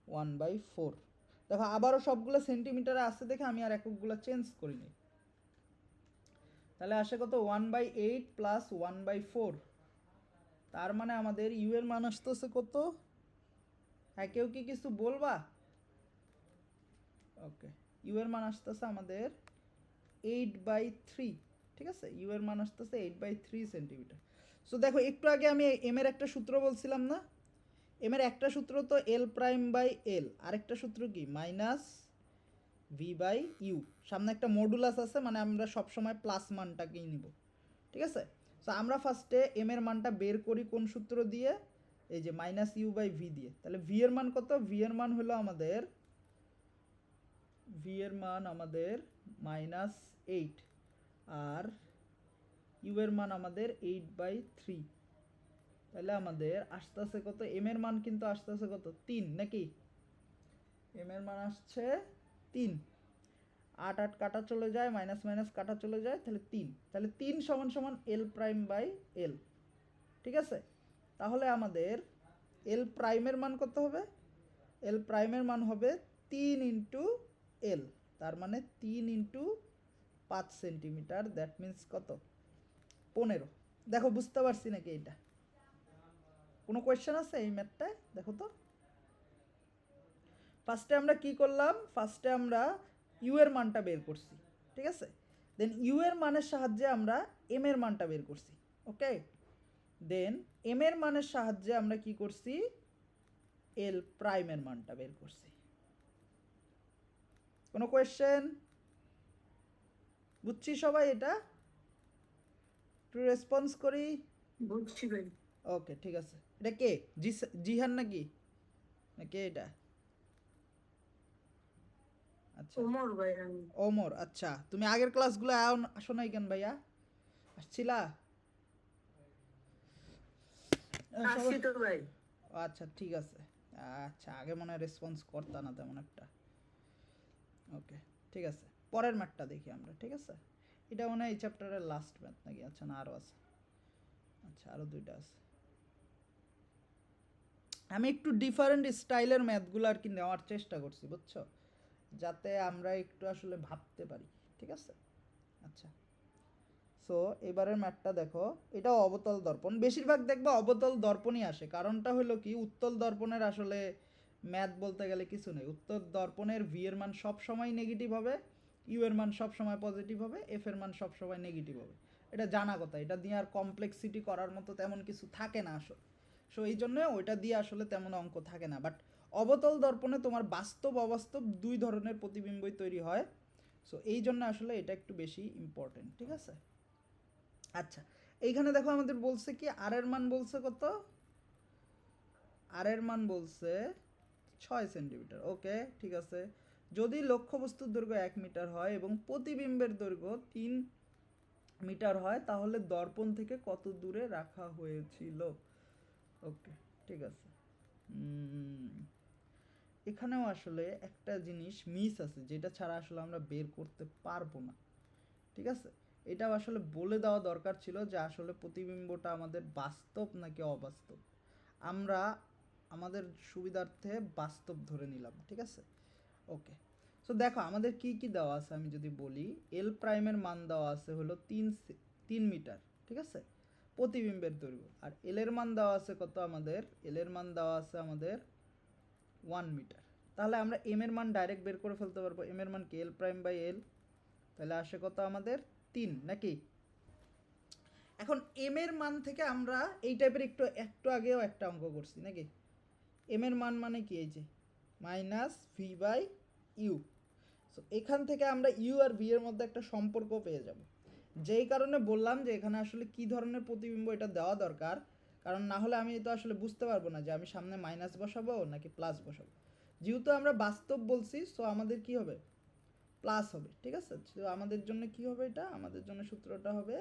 1/4। দেখো আবারও সবগুলো সেন্টিমিটারে আসছে দেখে আমি আর এককগুলো চেঞ্জ করিনি, তাহলে আসে কত 1/8 প্লাস 1/4, তার মানে আমাদের ইউ এর মান আসতেছে কত, হ্যাঁ কেউ কি কিছু বলবা। ওকে, ইউ এর মান আসতেছে আমাদের 8/3। ঠিক আছে, ইউ এর মান আসতেছে 8/3 সেন্টিমিটার। সো দেখো একটু আগে আমি এম এর একটা সূত্র বলছিলাম না, এম এর একটা সূত্র তো এল প্রাইম বাই এল, আরেকটা সূত্র কি মাইনাস ভি বাই ইউ, সামনে একটা মডুলাস আছে মানে আমরা সবসময় প্লাস মানটাকেই নিব, ঠিক আছে। সো আমরা ফার্স্টে এম এর মানটা বের করি কোন সূত্র দিয়ে, এই যে মাইনাস ইউ বাই ভি দিয়ে। তাহলে ভি এর মান কত, ভি এর মান হলো আমাদের, ভি এর মান আমাদের -8, আর ইউ এর মান আমাদের 8/3। তাহলে আমাদের আসতে আছে কত, এম এর মান কিন্তু আসতে আছে কত 3 নাকি, এম এর মান আসছে 3, 8 8 কাটা চলে যায়, মাইনাস মাইনাস কাটা চলে যায়, তাহলে 3, তাহলে 3 সমান সমান এল প্রাইম বাই এল, ঠিক আছে। তাহলে আমাদের এল প্রাইমের মান কত হবে, এল প্রাইমের মান হবে 3 ইন্টু এল, তার মানে 3 ইন্টু 5 সেন্টিমিটার, দ্যাট মিন্স কত 15। দেখো বুঝতে পারছি নাকি এটা, কোনো কোয়েশ্চেন আছে এই ম্যাথটায়, দেখো তো। ফার্স্টে আমরা কি করলাম, ফার্স্টে আমরা ইউ এর মানটা বের করছি, ঠিক আছে। দেন ইউ এর মানের সাহায্যে আমরা এম এর মানটা বের করছি, ওকে। দেন এম এর মানের সাহায্যে আমরা কি করছি, এল প্রাইমের মানটা বের করছি। কোনো কোয়েশ্চেন, বুঝছি সবাই এটা, একটু রেসপন্স করি। বুঝছি ভাই। ওকে ঠিক আছে, এটা কে, জিহান নাকি, না কে এটা, আচ্ছা ওমর ভাই আমি। ওমর, আচ্ছা তুমি আগের ক্লাসগুলো আসো নাই কেন ভাইয়া, আসছিলা? আসছি তো ভাই। আচ্ছা ঠিক আছে, আচ্ছা আগে মনে হয় রেসপন্স করতা না তেমন একটা, ওকে ঠিক আছে। পরের ম্যাথটা দেখি আমরা, ঠিক আছে। এটা মনে হয় এই চ্যাপ্টারের লাস্ট ম্যাথ নাকি, আচ্ছা না আরও আছে, আচ্ছা আরও দুইটা আছে। আমি একটু ডিফারেন্ট স্টাইলের ম্যাথগুলো আর কি নেওয়ার চেষ্টা করছি বুঝছো, যাতে আমরা একটু আসলে ভাবতে পারি, ঠিক আছে। আচ্ছা সো এবারের ম্যাথটা দেখো, এটাও অবতল দর্পণ, বেশিরভাগ দেখবা অবতল দর্পণই আসে, কারণটা হলো কি উত্তল দর্পণের আসলে ম্যাথ বলতে গেলে কিছু নেই, উত্তল দর্পণের ভি এর মান সব সময় নেগেটিভ হবে, ইউ এর মান সব সময় পজিটিভ হবে, এফ এর মান সব সময় নেগেটিভ হবে, এটা জানা কথা, এটা দিয়ে আর কমপ্লেক্সিটি করার মতো তেমন কিছু থাকে না আসলে। সো এই জন্য ওইটা দিয়ে আসলে তেমন অঙ্ক থাকে না, বাট অবতল দর্পণে তোমার বাস্তব অবাস্তব দুই ধরনের প্রতিবিম্বই তৈরি হয়, সো এই জন্য আসলে এটা একটু বেশি ইম্পর্টেন্ট, ঠিক আছে। আচ্ছা এইখানে দেখো আমাদের বলছে কি আর এর মান বলছে কত, আর এর মান বলছে 6 সেন্টিমিটার, ওকে ঠিক আছে। যদি লক্ষ্যবস্তুর দৈর্ঘ্য 1 মিটার হয় এবং প্রতিবিম্বের দৈর্ঘ্য 3 মিটার হয় তাহলে দর্পণ থেকে কত দূরে রাখা হয়েছিল, ওকে ঠিক আছে। এখানেও আসলে একটা জিনিস মিস আছে যেটা ছাড়া আসলে আমরা বের করতে পারবো না, ঠিক আছে। এটাও আসলে বলে দেওয়া দরকার ছিল যে আসলে প্রতিবিম্বটা আমাদের বাস্তব নাকি অবাস্তব, আমরা আমাদের সুবিধার্থে বাস্তব ধরে নিলাম, ঠিক আছে। ওকে সো দেখো আমাদের কি কি দেওয়া আছে আমি যদি বলি, এল প্রাইমের মান দেওয়া আছে হলো 3 মিটার, ঠিক আছে, প্রতিবিম্বের দৈর্ঘ্য, আর এল এর মান দেওয়া আছে কত আমাদের, এল এর মান দেওয়া আছে আমাদের 1 মিটার। তাহলে আমরা এম এর মান ডাইরেক্ট বের করে ফেলতে পারবো, এম এর মান কি এল প্রাইম বাই এল, তাহলে আসে কত আমাদের 3 নাকি। এখন এম এর মান থেকে আমরা এই টাইপের একটু একটু আগেও একটা অঙ্ক করছি নাকি, এম এর মান মানে কি এই যে minus V by U, so এখান থেকে আমরা ইউ আর ভি এর মধ্যে একটা সম্পর্ক পেয়ে যাব, যেই কারণে বললাম যে এখানে আসলে কি ধরনের প্রতিবিম্ব এটা দেওয়া দরকার, কারণ না হলে আমি তো আসলে বুঝতে পারবো না যে আমি সামনে মাইনাস বসাবো নাকি প্লাস বসাবো। যেহেতু আমরা বাস্তব বলছি সো আমাদের কি হবে, প্লাস হবে, ঠিক আছে। তো আমাদের জন্য কি হবে, এটা আমাদের জন্য সূত্রটা হবে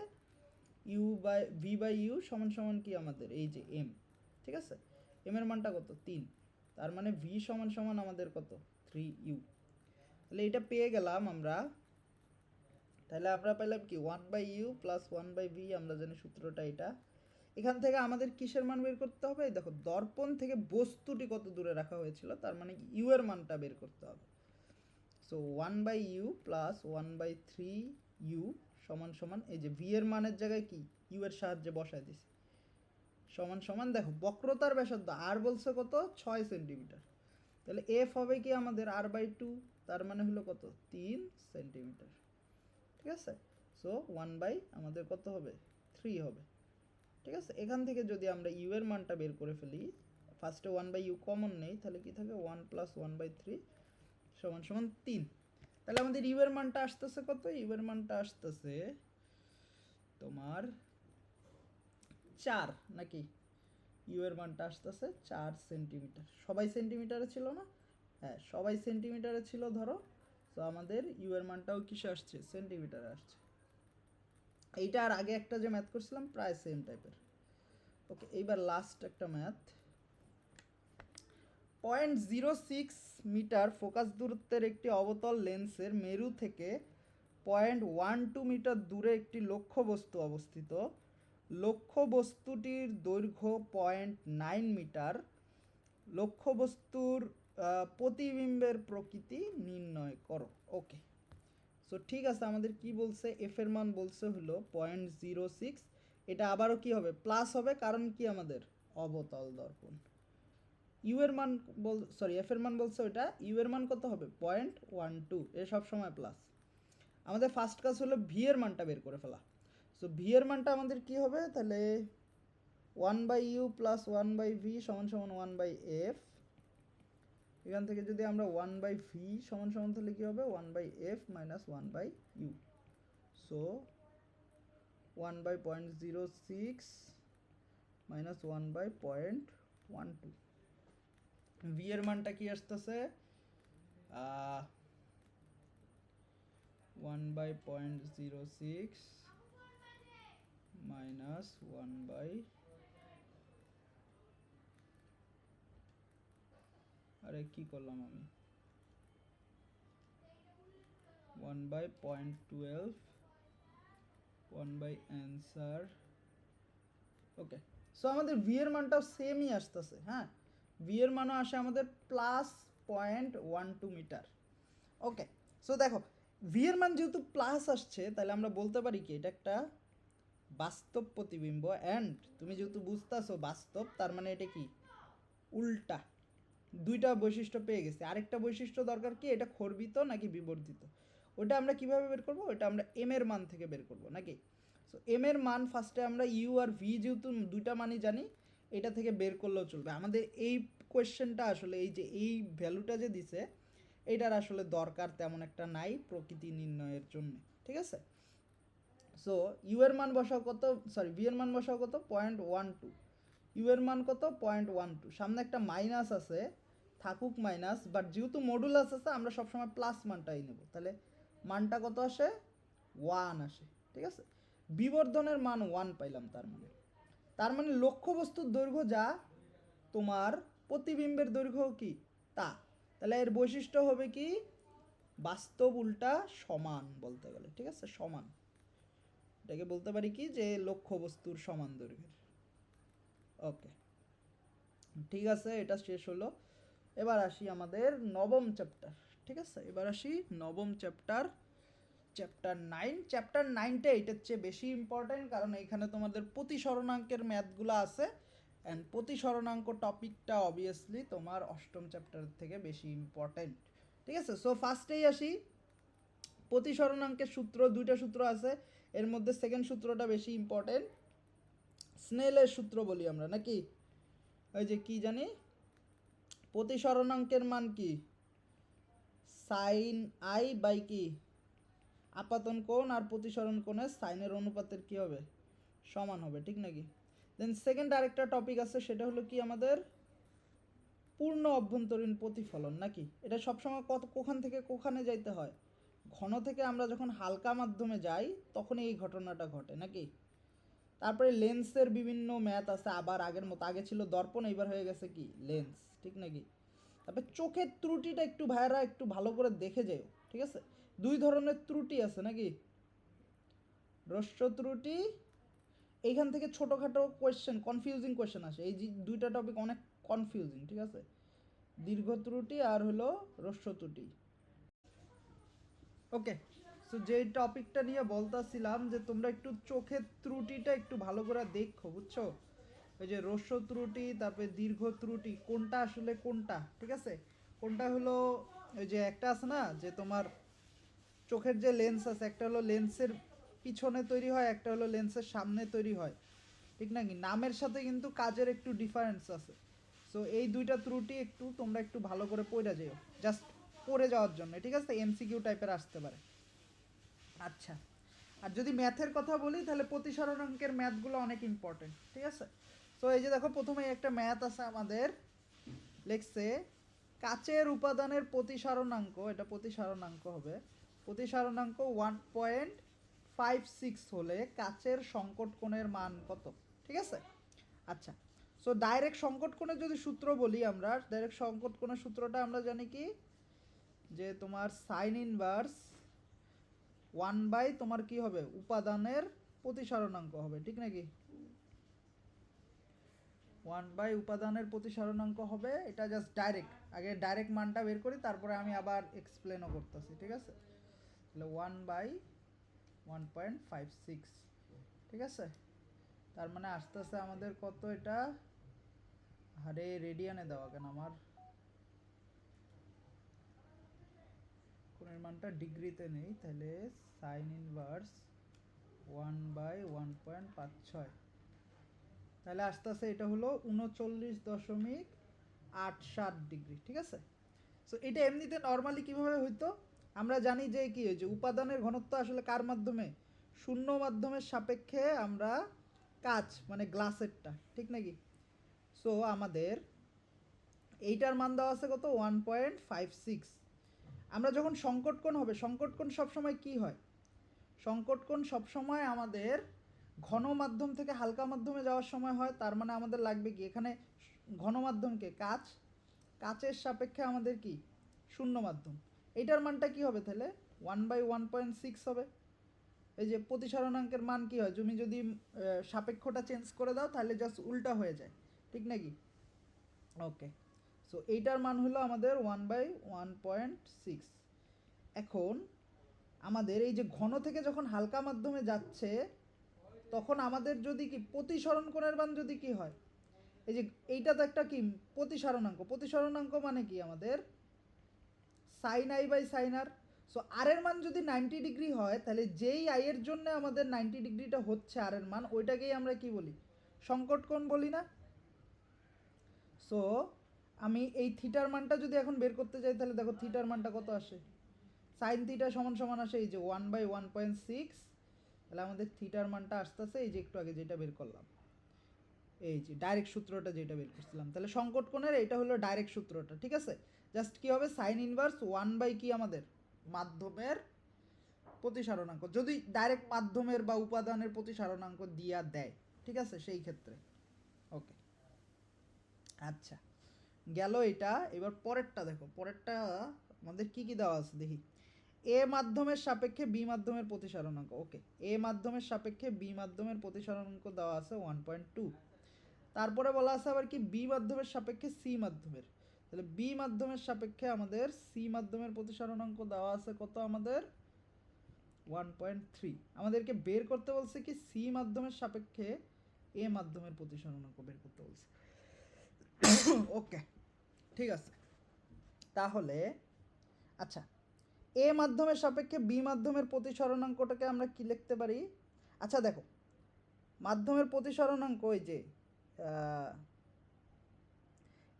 U by V by U সমান সমান কি আমাদের এই যে এম, ঠিক আছে। এম এর মানটা কত 3, তার মানে ভি সমান সমান আমাদের কত 3u, তাহলে এটা পেয়ে গেলাম আমরা, তাহলে আমরা পেলাম কি 1/u প্লাস 1/v, আমরা জানি সূত্রটা এটা। এখান থেকে আমাদের কিসের মান বের করতে হবে, দেখো দর্পণ থেকে বস্তুটি কত দূরে রাখা হয়েছিল, তার মানে ইউ এর মানটা বের করতে হবে। সো 1/u প্লাস 1/3u সমান সমান এই যে ভি এর মানের জায়গায় কি ইউ এর সাহায্যে বসায় দিছি, সমান সমান দেখো বক্রতার ব্যাসার্ধ আর বলছে কত 6 সেন্টিমিটার, তাহলে এফ হবে কি আমাদের r/2, তার মানে হলো কত 3 সেন্টিমিটার, ঠিক আছে। সো 1 বাই আমাদের কত হবে 3 হবে, ঠিক আছে, এখান থেকে যদি আমরা ইউ এর মানটা বের করে ফেলি, ফার্স্টে 1/u কমন নেই, তাহলে কি থাকে 1 + 1/3 সমান সমান 3। তাহলে আমাদের ইউ এর মানটা আসতেছে কত? ইউ এর মানটা আসতেছে তোমার 4 নাকি? ইউ এর মানটা আসতেছে 4 সেন্টিমিটার। সবাই সেন্টিমিটারে ছিল না? হ্যাঁ, সবাই সেন্টিমিটারে ছিল ধরো। তো আমাদের ইউ এর মানটাও কিসে আসছে? সেন্টিমিটারে আসছে। এইটা আর আগে একটা যে ম্যাথ করছিলাম প্রায় সেম টাইপের। ওকে, এইবার লাস্ট একটা ম্যাথ। 0.06 মিটার ফোকাস দূরত্বের একটি অবতল লেন্সের মেরু থেকে 0.12 মিটার দূরে একটি লক্ষ্যবস্তু অবস্থিত। লক্ষ্যবস্তুটির দৈর্ঘ্য 0.9 মিটার। লক্ষ্যবস্তুর প্রতিবিম্বের প্রকৃতি নির্ণয় করো। ওকে, সো ঠিক আছে, আমাদের কি বলছে? এফ এর মান বলছে হলো 0.06। এটা আবারও কি হবে? প্লাস হবে, কারণ কি আমাদের অবতল দর্পণ। ইউ এর মান এফ এর মান বলছে ওইটা, ইউ এর মান কত হবে? 0.12। এ সব সময় প্লাস। আমাদের ফার্স্ট কাজ হলো ভি এর মানটা বের করে ফেলা। সো ভি এর মানটা আমাদের কি হবে? তাহলে 1/u + 1/v সমান সমান 1/f। এখান থেকে যদি আমরা 1/v সমান সমান তাহলে কি হবে? 1/f - 1/u। সো 1/0.06 - 1/0.12। ভি এর মানটা কি আসতেছে? 1/0.06 minus 1 আরে কি করলাম আমি? 1/0.12 1 অ্যান্সার। ওকে, সো আমাদের ভি এর মানটাও সেমই আসতেছে। হ্যাঁ, ভি এর মানও আসে আমাদের +0.12 মিটার। ওকে, সো দেখো ভি এর মান যেহেতু প্লাস আসছে, তাহলে আমরা বলতে পারি কি এটা একটা বাস্তব প্রতিবিম্ব। অ্যান্ড তুমি যেহেতু বুঝতেছো বাস্তব, তার মানে এটা কি উল্টা। দুইটা বৈশিষ্ট্য পেয়ে গেছে। আরেকটা বৈশিষ্ট্য দরকার কি? এটা খর্বিত নাকি বিবর্ধিত। ওটা আমরা কিভাবে বের করব? ওটা আমরা এম এর মান থেকে বের করব নাকি? সো এম এর মান ফার্স্টে আমরা ইউ আর ভি যেহেতু দুইটা মানই জানি, এটা থেকে বের করলেও চলবে। আমাদের এই কোয়েশ্চেনটা আসলে এই যে এই ভ্যালুটা যে দিছে, এটার আসলে দরকার তেমন একটা নাই প্রকৃতি নির্ণয়ের জন্য। ঠিক আছে, সো ইউ এর মান বসাও কত? ভি এর মান বসাও কত? 0.12। ইউ এর মান কত? 0.12। সামনে একটা মাইনাস আছে, থাকুক মাইনাস, বাট যেহেতু মডুলাস আছে আমরা সবসময় প্লাস মানটাই নেব। তাহলে মানটা কত আসে? 1 আসে। ঠিক আছে, বিবর্ধনের মান 1 পাইলাম। তার মানে লক্ষ্যবস্তুর দৈর্ঘ্য যা, তোমার প্রতিবিম্বের দৈর্ঘ্য কি তা। তাহলে এর বৈশিষ্ট্য হবে কি? বাস্তব উল্টা সমান বলতে গেলে। ঠিক আছে, সমান। এটাকে বলতে পারি কি যে লক্ষ্যবস্তুর সমান দৈর্ঘ্যের। ওকে, ঠিক আছে, এটা শেষ হলো। এবার আসি আমাদের নবম চ্যাপ্টার। ঠিক আছে, এবার আসি নবম চ্যাপ্টার, চ্যাপ্টার 9। চ্যাপ্টার 9টা এটার চেয়ে বেশি ইম্পর্টেন্ট, কারণ এখানে তোমাদের প্রতিসরণাঙ্কের ম্যাথগুলো আছে। অ্যান্ড প্রতিসরণাঙ্ক টপিকটা অবভিয়াসলি তোমার অষ্টম চ্যাপ্টার থেকে বেশি ইম্পর্টেন্ট। ঠিক আছে, সো ফার্স্টেই আসি প্রতিসরণাঙ্কের সূত্র। দুইটা সূত্র আছে, এর মধ্যে সেকেন্ড সূত্রটা বেশি ইম্পর্টেন্ট। স্নেলের সূত্র বলি আমরা নাকি? ওই যে কি জানি, প্রতিসরণাঙ্কের মান কি? সাইন আই বাই কি আপাতন কোণ, আর প্রতিসরণ কোণের সাইনের অনুপাতের কি হবে? সমান হবে। ঠিক নাকি? দেন সেকেন্ড আরেকটা টপিক আছে, সেটা হলো কি আমাদের পূর্ণ অভ্যন্তরীণ প্রতিফলন নাকি? এটা সবসময় কোখান থেকে কোখানে যাইতে হয়? ঘন থেকে আমরা যখন হালকা মাধ্যমে যাই তখন এই ঘটনাটা ঘটে নাকি? তারপরে লেন্সের বিভিন্ন ম্যাথ আছে, আবার আগের মতো। আগে ছিল দর্পণ, এইবার হয়ে গেছে কি লেন্স। ঠিক নাকি? তারপরে চোখের ত্রুটিটা একটু ভাইয়ারা একটু ভালো করে দেখে যেও। ঠিক আছে, দুই ধরনের ত্রুটি আছে নাকি? হ্রস্ব ত্রুটি, এইখান থেকে ছোটোখাটো কোয়েশ্চেন, কনফিউজিং কোয়েশ্চেন আসে। এই যে দুইটা টপিক অনেক কনফিউজিং। ঠিক আছে, দীর্ঘ ত্রুটি আর হলো হ্রস্ব ত্রুটি। ওকে, সো যেই টপিকটা নিয়ে বলতেছিলাম যে তোমরা একটু চোখের ত্রুটিটা একটু ভালো করে দেখো, বুঝছো? ওই যে হ্রস্ব ত্রুটি, তারপরে দীর্ঘ ত্রুটি, কোনটা আসলে কোনটা। ঠিক আছে, কোনটা হলো ওই যে একটা আছে না যে তোমার চোখের যে লেন্স আছে, একটা হলো লেন্সের পিছনে তৈরি হয়, একটা হলো লেন্সের সামনে তৈরি হয়। ঠিক না কি? নামের সাথে কিন্তু কাজের একটু ডিফারেন্স আছে। সো এই দুইটা ত্রুটি একটু তোমরা একটু ভালো করে পড়ে যেও, জাস্ট পড়ে যাওয়ার জন্য, ঠিক আছে? এমসিকিউ টাইপের আসতে পারে। আচ্ছা, আর যদি ম্যাথের কথা বলি তাহলে প্রতিসরণাঙ্কের ম্যাথগুলো অনেক ইম্পর্টেন্ট, ঠিক আছে? তো এই যে দেখো প্রথমে একটা ম্যাথ আছে আমাদের, লেখছে কাচের উপাদানের প্রতিসরণাঙ্ক, এটা প্রতিসরণাঙ্ক হবে, প্রতিসরণাঙ্ক 1.56 হলে কাচের সংকট কোণের মান কত, ঠিক আছে? আচ্ছা, সো ডাইরেক্ট সংকট কোণের যদি সূত্র বলি আমরা, ডাইরেক্ট সংকট কোণের সূত্রটা আমরা জানি কি, যে তোমার সাইন ইনভার্স 1 বাই তোমার কি হবে, উপাদানের প্রতিসরণাঙ্ক হবে, ঠিক নাকি? 1 বাই উপাদানের প্রতিসরণাঙ্ক হবে, এটা জাস্ট ডাইরেক্ট, আগে ডাইরেক্ট মানটা বের করি তারপরে আমি আবার এক্সপ্লেনও করতেছি, ঠিক আছে? তাহলে 1/1.56, ঠিক আছে? তার মানে আস্তে আস্তে আমাদের কত এটা, আরে রেডিয়ানে দেওয়া কেন আমার, কোণের মানটা ডিগ্রিতে নেই, তাহলে সাইন ইনভার্স 1/1.56, তাহলে আস্তে আস্তে এটা হলো 39.87 ডিগ্রি, ঠিক আছে? সো এটা এমনিতে নর্মালি কিভাবে হইতো, আমরা জানি যে কি হয়েছে, উপাদানের ঘনত্ব আসলে কার মাধ্যমে, শূন্য মাধ্যমের সাপেক্ষে আমরা কাচ মানে গ্লাসেরটা, ঠিক নাকি? সো আমাদের এইটার মান দেওয়া আছে কত, 1.56। আমরা যখন সংকট কোণ হবে, সংকট কোণ সবসময় কি হয়, সংকট কোণ সবসময় আমাদের ঘন মাধ্যম থেকে হালকা মাধ্যমে যাওয়ার সময় হয়, তার মানে আমাদের লাগবে কি, এখানে ঘন মাধ্যমকে কাচ, কাচের সাপেক্ষে আমাদের কি শূন্য মাধ্যম, এইটার মানটা কি হবে তাহলে 1/1.6 হবে। এই যে প্রতিসরণাঙ্কের মান কি হয়, তুমি যদি সাপেক্ষটা চেঞ্জ করে দাও তাহলে জাস্ট উল্টা হয়ে যায়, ঠিক নাকি? ওকে, সো এইটার মান হলো আমাদের 1/1.6। এখন আমাদের এই যে ঘন থেকে যখন হালকা মাধ্যমে যাচ্ছে, তখন আমাদের যদি কি প্রতিসরণ কোণের মান যদি কি হয়, এই যে এইটা তো একটা কি প্রতিসরণাঙ্ক, প্রতিসরণাঙ্ক মানে কি আমাদের sine i by sine r. So r এর মান যদি 90 ডিগ্রি হয়, তাহলে যেই আই এর জন্য আমাদের 90 ডিগ্রিটা হচ্ছে আর এর মান, ওইটাকেই আমরা কি বলি, সংকট কোণ বলি না? সো আমি এই থিটার মানটা যদি এখন বের করতে চাই, তাহলে দেখো থিটার মানটা কত আসে, সাইন থিটা সমান সমান আসে এই যে 1/1.6, তাহলে আমাদের থিটার মানটা আসতেছে এই যে একটু আগে যেটা বের করলাম, এই যে ডাইরেক্ট সূত্রটা যেটা বের করছিলাম, তাহলে সংকট কোণের এইটা হলো ডাইরেক্ট সূত্রটা, ঠিক আছে? জাস্ট কি হবে, সাইন ইনভার্স 1 বাই কি আমাদের মাধ্যমের প্রতিসরণাঙ্ক, যদি ডাইরেক্ট মাধ্যমের বা উপাদানের প্রতিসরণাঙ্ক দিয়া দেয়, ঠিক আছে, সেই ক্ষেত্রে। ওকে, আচ্ছা, গেল এটা। এবার পরেরটা দেখো, পরেরটা আমাদের কি কি দেওয়া আছে দেখি, এ মাধ্যমের সাপেক্ষে বি মাধ্যমের প্রতিসরণাঙ্ক। ওকে, এ মাধ্যমের সাপেক্ষে বি মাধ্যমের প্রতিসরণাঙ্ক দেওয়া আছে 1.2। তারপরে বলা আছে আবার কি, বি মাধ্যমের সাপেক্ষে সি মাধ্যমের, তাহলে বি মাধ্যমের সাপেক্ষে আমাদের সি মাধ্যমের প্রতিসরণাঙ্ক দেওয়া আছে কত আমাদের 1.3। আমাদেরকে বের করতে বলছে কি, সি মাধ্যমের সাপেক্ষে এ মাধ্যমের প্রতিসরণাঙ্ক বের করতে বলছে। ওকে, ঠিক আছে, তাহলে আচ্ছা, এ মাধ্যমের সাপেক্ষে বি মাধ্যমের প্রতিসরণাঙ্কটাকে আমরা কি লিখতে পারি, আচ্ছা দেখো মাধ্যমের প্রতিসরণাঙ্ক ওই যে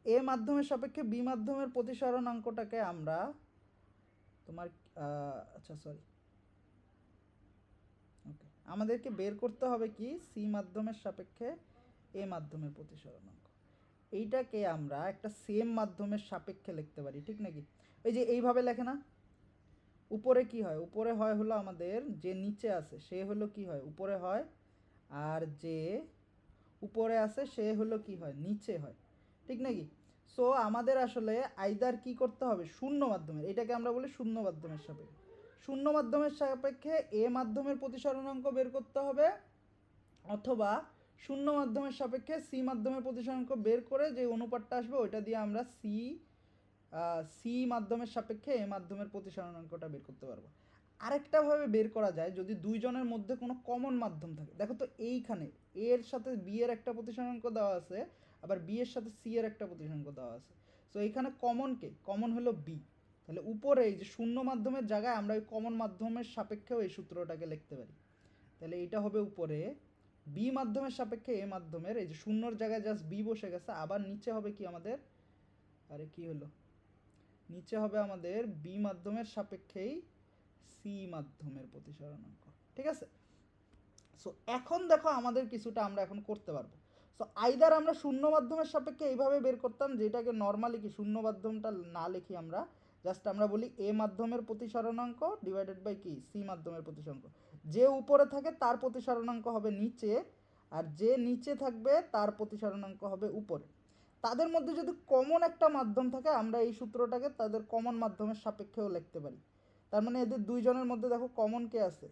এ মাধ্যমের সাপেক্ষে বি মাধ্যমের প্রতিসরণাঙ্কটাকে আমরা তোমার আচ্ছা সরি, ওকে, আমাদেরকে বের করতে হবে কি, সি মাধ্যমের সাপেক্ষে এ মাধ্যমের প্রতিসরণাঙ্ক, এইটাকে আমরা একটা সেম মাধ্যমের সাপেক্ষে লিখতে পারি, ঠিক নাকি? এই যে এইভাবে লেখে না, উপরে কি হয়, উপরে হয় হলো আমাদের যে নিচে আছে সে হলো কি হয় উপরে হয়, আর যে উপরে আছে সে হলো কি হয় নিচে হয়, ঠিক নাকি? সো আমাদের আসলে আইদার কি করতে হবে, শূন্য মাধ্যমের, এটাকে আমরা বলি শূন্য মাধ্যমের সাপেক্ষে, শূন্য মাধ্যমের সাপেক্ষে এ মাধ্যমের প্রতিসরণাঙ্ক বের করতে হবে, অথবা শূন্য মাধ্যমের সাপেক্ষে সি মাধ্যমের প্রতিসরণাঙ্ক বের করে যে অনুপাতটা আসবে ওইটা দিয়ে আমরা সি মাধ্যমের সাপেক্ষে এ মাধ্যমের প্রতিসরণাঙ্কটা বের করতে পারবো। আরেকটাভাবে বের করা যায়, যদি দুইজনের মধ্যে কোনো কমন মাধ্যম থাকে, দেখো তো এইখানে এর সাথে বি এর একটা প্রতিসরণাঙ্ক দেওয়া আছে, আবার বি এর সাথে সি এর একটা প্রতিসরণাঙ্ক দেওয়া আছে, সো এইখানে কমন কে, কমন হলো বি, তাহলে উপরে এই যে শূন্য মাধ্যমের জায়গায় আমরা ওই কমন মাধ্যমের সাপেক্ষেও এই সূত্রটাকে লিখতে পারি, তাহলে এইটা হবে উপরে বি মাধ্যমের সাপেক্ষে এ মাধ্যমের, এই যে শূন্যর জায়গায় জাস্ট বি বসে গেছে, আবার নিচে হবে কি আমাদের, আরে কি হলো, নিচে হবে আমাদের বি মাধ্যমের সাপেক্ষেই সি মাধ্যমের প্রতিসরণাঙ্ক, ঠিক আছে। সো এখন দেখো আমাদের কিছুটা আমরা এখন করতে পারবো। সো আইদার আমরা শূন্য মাধ্যমের সাপেক্ষে এইভাবে বের করতাম, যেটাকে নর্মালি কি শূন্য মাধ্যমটা না লিখি আমরা, জাস্ট আমরা বলি এ মাধ্যমের প্রতিসরণাঙ্ক ডিভাইডেড বাই কি সি মাধ্যমের প্রতিসরণাঙ্ক। যে উপরে থাকে তার প্রতিসরণাঙ্ক হবে নিচে, আর যে নিচে থাকবে তার প্রতিসরণাঙ্ক হবে উপরে। তাদের মধ্যে যদি কমন একটা মাধ্যম থাকে আমরা এই সূত্রটাকে তাদের কমন মাধ্যমের সাপেক্ষেও লিখতে পারি। তার মানে এদের দুইজনের মধ্যে দেখো কমন কে আছে,